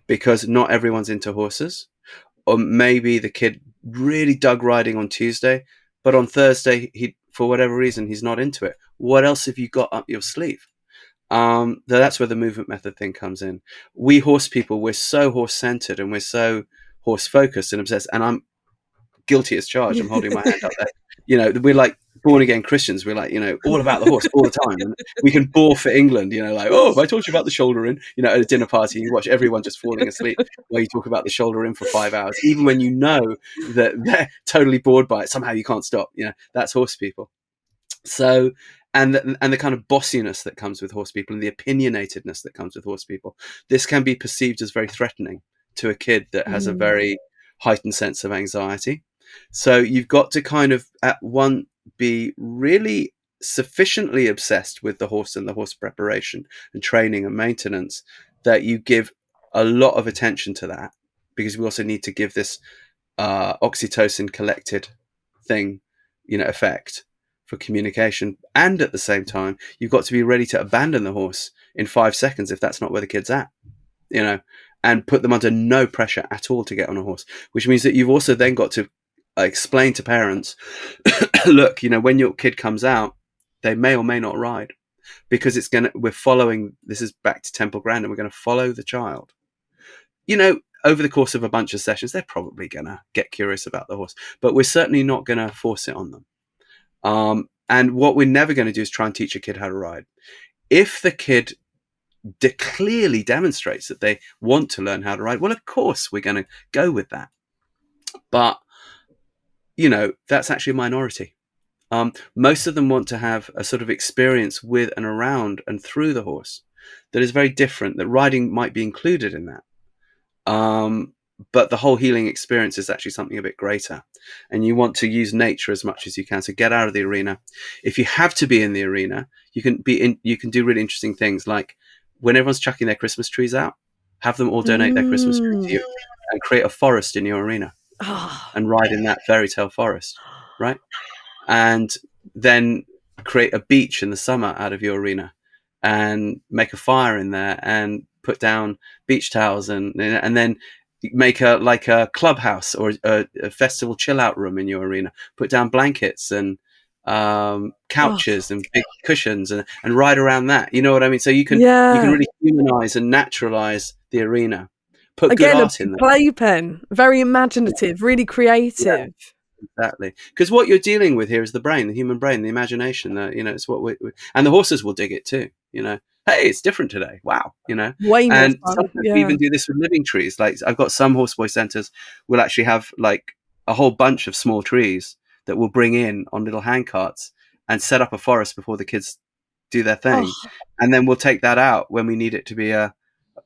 because not everyone's into horses. or maybe the kid really dug riding on Tuesday, but on Thursday, for whatever reason, he's not into it. What else have you got up your sleeve? That's where the movement method thing comes in. We horse people, we're so horse centered and we're so horse focused and obsessed. And I'm guilty as charged. I'm holding my hand up there. We're like born again Christians. We're like, all about the horse all the time. And we can bore for England, like, oh, if I told you about the shoulder in, at a dinner party, you watch everyone just falling asleep while you talk about the shoulder in for 5 hours, even when you know that they're totally bored by it. Somehow you can't stop. That's horse people. So, and the kind of bossiness that comes with horse people and the opinionatedness that comes with horse people, this can be perceived as very threatening to a kid that has a very heightened sense of anxiety. So you've got to kind of at one be really sufficiently obsessed with the horse and the horse preparation and training and maintenance that you give a lot of attention to that, because we also need to give this oxytocin collected thing, effect for communication. And at the same time, you've got to be ready to abandon the horse in 5 seconds if that's not where the kid's at, and put them under no pressure at all to get on a horse, which means that you've also then got to explain to parents, look, when your kid comes out, they may or may not ride, because we're following, this is back to Temple Grandin, we're going to follow the child. Over the course of a bunch of sessions, they're probably going to get curious about the horse, but we're certainly not going to force it on them. And what we're never going to do is try and teach a kid how to ride. If the kid clearly demonstrates that they want to learn how to ride, well, of course, we're going to go with that. But that's actually a minority. Most of them want to have a sort of experience with and around and through the horse that is very different, that riding might be included in that. But the whole healing experience is actually something a bit greater. And you want to use nature as much as you can. So get out of the arena. If you have to be in the arena, you can do really interesting things, like when everyone's chucking their Christmas trees out, have them all donate their Christmas tree to you and create a forest in your arena. And ride in that fairy tale forest, right? And then create a beach in the summer out of your arena and make a fire in there and put down beach towels and then make a clubhouse or a festival chill out room in your arena, put down blankets and couches and big cushions and ride around that. You know what I mean? So you can really humanize and naturalize the arena. Put good art in there. Playpen, very imaginative, really creative. Yeah, exactly. Because what you're dealing with here is the brain, the human brain, the imagination. It's what and the horses will dig it too. Hey, it's different today. Wow. Way more and fun. Sometimes we even do this with living trees. Like I've got some horseboy centers will actually have like a whole bunch of small trees that we'll bring in on little hand carts and set up a forest before the kids do their thing, and then we'll take that out when we need it to be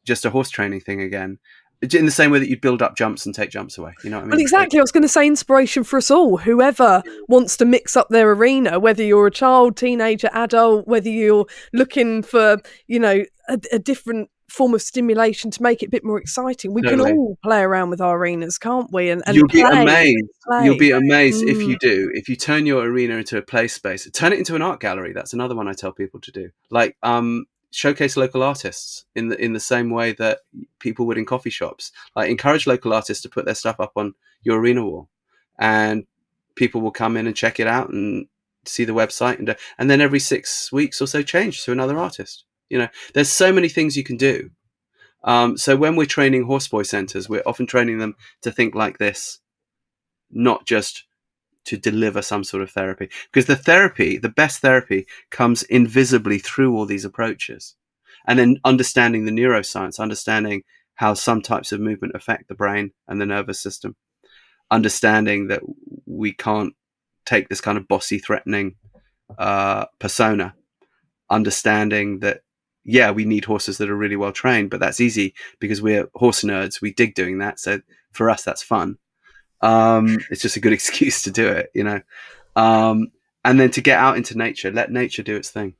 just a horse training thing again. In the same way that you'd build up jumps and take jumps away. You know what I mean? Well, exactly. I was going to say inspiration for us all. Whoever wants to mix up their arena, whether you're a child, teenager, adult, whether you're looking for, a different form of stimulation to make it a bit more exciting. We can all play around with our arenas, can't we? And you'll be amazed. You'll be amazed if you do. If you turn your arena into a play space, turn it into an art gallery. That's another one I tell people to do. Like, showcase local artists in the same way that people would in coffee shops. Like, encourage local artists to put their stuff up on your arena wall, and people will come in and check it out and see the website, and then every 6 weeks or so change to another artist. There's so many things you can do. So when we're training horseboy centers, we're often training them to think like this, not just to deliver some sort of therapy, because the best therapy comes invisibly through all these approaches. And then understanding the neuroscience, understanding how some types of movement affect the brain and the nervous system, understanding that we can't take this kind of bossy, threatening persona, understanding that, we need horses that are really well trained, but that's easy because we're horse nerds. We dig doing that. So for us, that's fun. It's just a good excuse to do it, and then to get out into nature, let nature do its thing.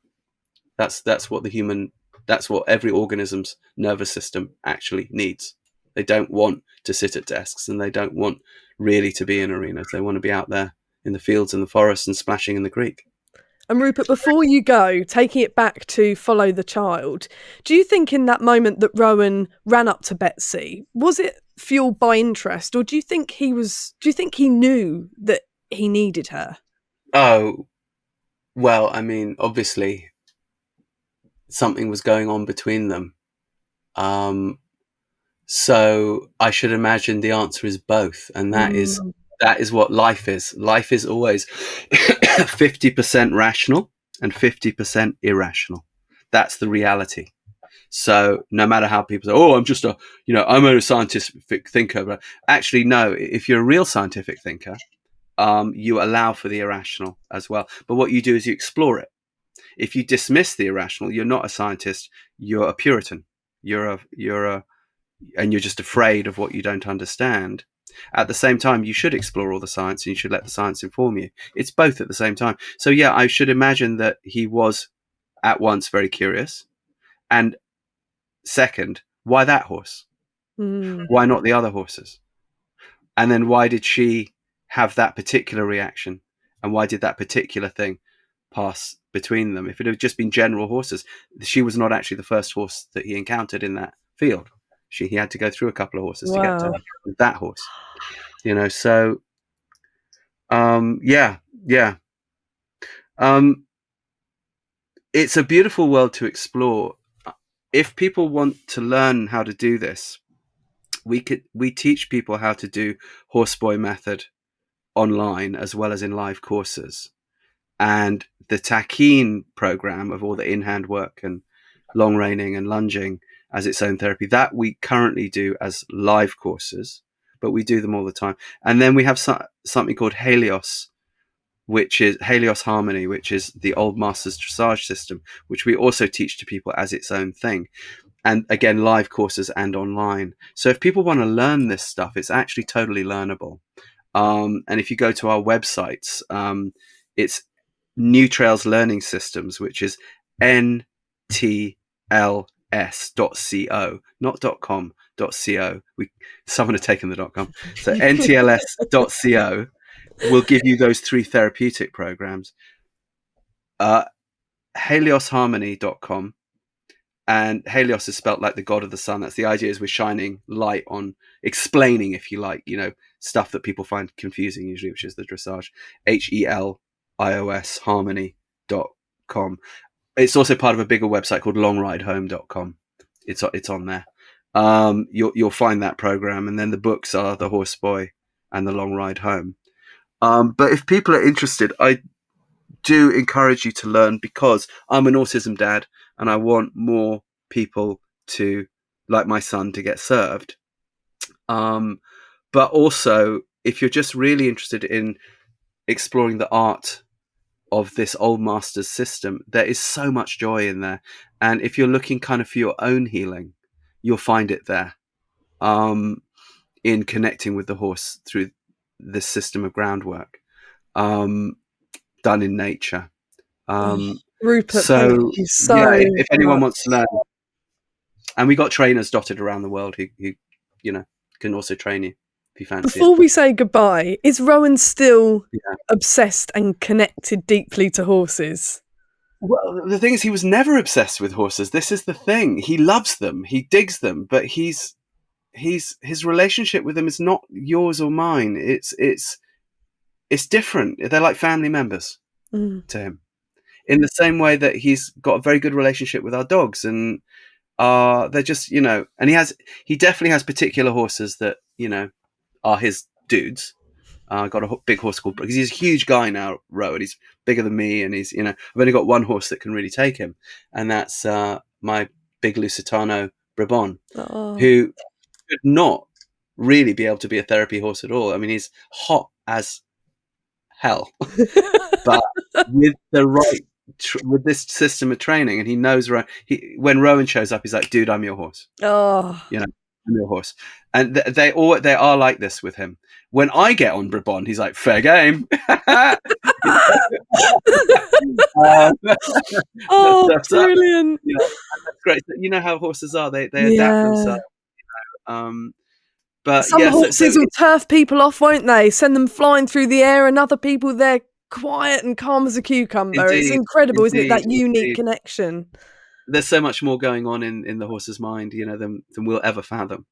That's what every organism's nervous system actually needs. They don't want to sit at desks, and they don't want really to be in arenas. They want to be out there in the fields and the forests and splashing in the creek. And Rupert, before you go, taking it back to follow the child, do you think in that moment that Rowan ran up to Betsy, was it fueled by interest, or do you think he knew that he needed her? Oh, well, I mean, obviously something was going on between them. So I should imagine the answer is both. And that is what life is. Life is always 50% rational and 50% irrational. That's the reality. So no matter how people say, oh, I'm just I'm a scientific thinker. But actually, no, if you're a real scientific thinker, you allow for the irrational as well. But what you do is you explore it. If you dismiss the irrational, you're not a scientist. You're a Puritan. And you're just afraid of what you don't understand. At the same time, you should explore all the science and you should let the science inform you. It's both at the same time. So yeah, I should imagine that he was at once very curious. And second, why that horse? Why not the other horses? And then why did she have that particular reaction? And why did that particular thing pass between them? If it had just been general horses, she was not actually the first horse that he encountered in that field. He had to go through a couple of horses to get to that horse. So yeah. It's a beautiful world to explore. If people want to learn how to do this, we teach people how to do horseboy method online as well as in live courses. And the Takin program of all the in-hand work and long reining and lunging as its own therapy, that we currently do as live courses, but we do them all the time. And then we have something called Helios Harmony, which is the old master's dressage system, which we also teach to people as its own thing. And again, live courses and online. So if people want to learn this stuff, it's actually totally learnable. And if you go to our websites, it's New Trails Learning Systems, which is ntls.co, not .com, .co. Someone had taken the .com. So ntls.co will give you those 3 therapeutic programs. Heliosharmony.com. And Helios is spelt like the god of the sun. That's the idea, is we're shining light on, explaining, if you like, stuff that people find confusing usually, which is the dressage. HELIOS harmony.com. It's also part of a bigger website called longridehome.com. It's on there. You'll find that program, and then the books are The Horseboy and The Long Ride Home. But if people are interested, I do encourage you to learn, because I'm an autism dad and I want more people to, like my son, to get served. But also, if you're just really interested in exploring the art of this old master's system, there is so much joy in there. And if you're looking kind of for your own healing, you'll find it there, in connecting with the horse through this system of groundwork, done in nature. Rupert, so thank you so if anyone much. wants to learn, and we got trainers dotted around the world who can also train you if you fancy Before it. we say goodbye, is Rowan still obsessed and connected deeply to horses? Well, the thing is, he was never obsessed with horses. This is the thing. He loves them. He digs them, but his relationship with them is not yours or mine. It's different. They're like family members to him. In the same way that he's got a very good relationship with our dogs, and they're just, and he definitely has particular horses that, are his dudes. Got a big horse called, because he's a huge guy now, Rowan. He's bigger than me, and he's, I've only got one horse that can really take him, and that's my big Lusitano Brabant, who should not really be able to be a therapy horse at all. I mean, he's hot as hell, but with the right, with this system of training, and he knows, when Rowan shows up, he's like, dude, I'm your horse. I'm your horse. And they are like this with him. When I get on Brabant, he's like, fair game. Brilliant. That's great. You know how horses are. They adapt themselves. But some horses will turf people off, won't they? Send them flying through the air, and other people, they're quiet and calm as a cucumber. Indeed, it's incredible, isn't it? That unique connection. There's so much more going on in the horse's mind, than we'll ever fathom.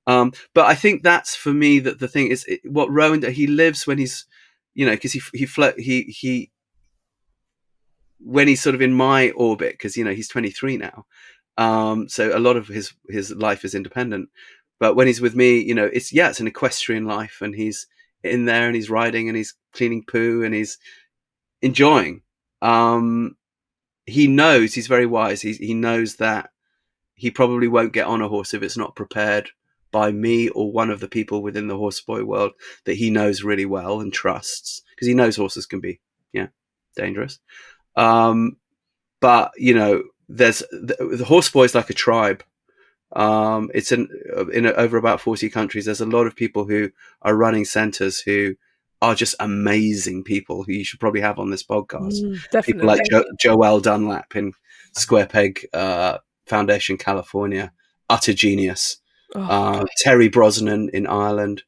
But I think that's for me that the thing is what Rowan, he lives when he's, because he when he's sort of in my orbit, because he's 23 now, so a lot of his life is independent. But when he's with me, it's an equestrian life, and he's in there and he's riding and he's cleaning poo and he's enjoying. He knows, he's very wise. He knows that he probably won't get on a horse if it's not prepared by me or one of the people within the horseboy world that he knows really well and trusts, because he knows horses can be, dangerous. But there's the horseboy is like a tribe. It's in over about 40 countries. There's a lot of people who are running centers who are just amazing people who you should probably have on this podcast. Definitely. People like Joelle Dunlap in Square Peg Foundation, California, utter genius. Terry Brosnan in Ireland,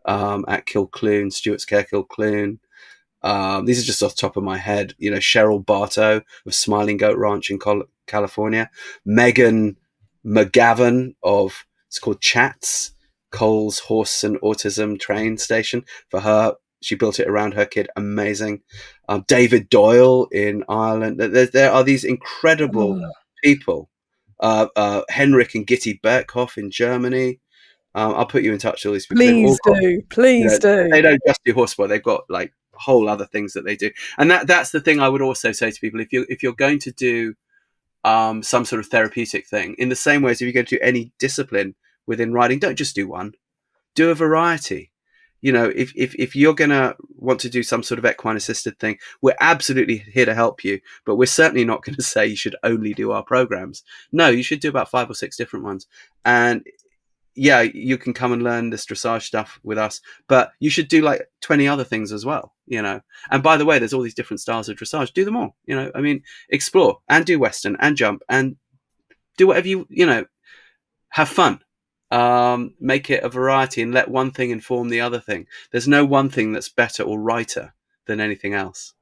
at Kilcloon, Stuart's Care Kilcloon. These are just off the top of my head. Cheryl Bartow of Smiling Goat Ranch in California. Megan McGavin of, it's called Chats, Cole's Horse and Autism Train Station. For her, she built it around her kid. Amazing. David Doyle in Ireland. There are these incredible people. Henrik and Gitti Berghoff in Germany. I'll put you in touch with all these people. Please do. They don't just do horseboy. They've got like whole other things that they do. And that's the thing I would also say to people. If you're going to do some sort of therapeutic thing, in the same way as if you're going to do any discipline within riding, don't just do one. Do a variety. If you're going to want to do some sort of equine-assisted thing, we're absolutely here to help you, but we're certainly not going to say you should only do our programs. No, you should do about 5 or 6 different ones. And yeah, you can come and learn this dressage stuff with us, but you should do like 20 other things as well, And by the way, there's all these different styles of dressage. Do them all, explore and do Western and jump and do whatever have fun. Make it a variety and let one thing inform the other thing. There's no one thing that's better or righter than anything else.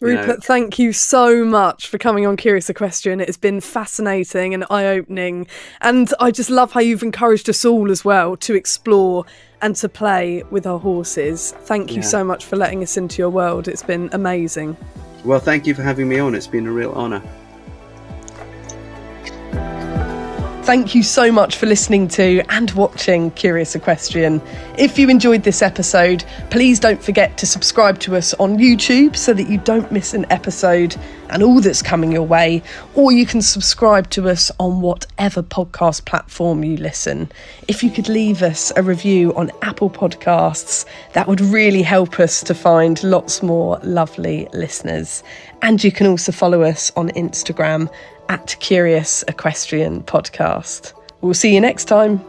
Rupert, thank you so much for coming on Curious Equestrian. It's been fascinating and eye-opening, and I just love how you've encouraged us all as well to explore and to play with our horses. Thank you so much for letting us into your world. It's been amazing. Well, thank you for having me on. It's been a real honour. Thank you so much for listening to and watching Curious Equestrian. If you enjoyed this episode, please don't forget to subscribe to us on YouTube so that you don't miss an episode and all that's coming your way, or you can subscribe to us on whatever podcast platform you listen. If you could leave us a review on Apple Podcasts, that would really help us to find lots more lovely listeners. And you can also follow us on Instagram @Curious Equestrian Podcast. We'll see you next time.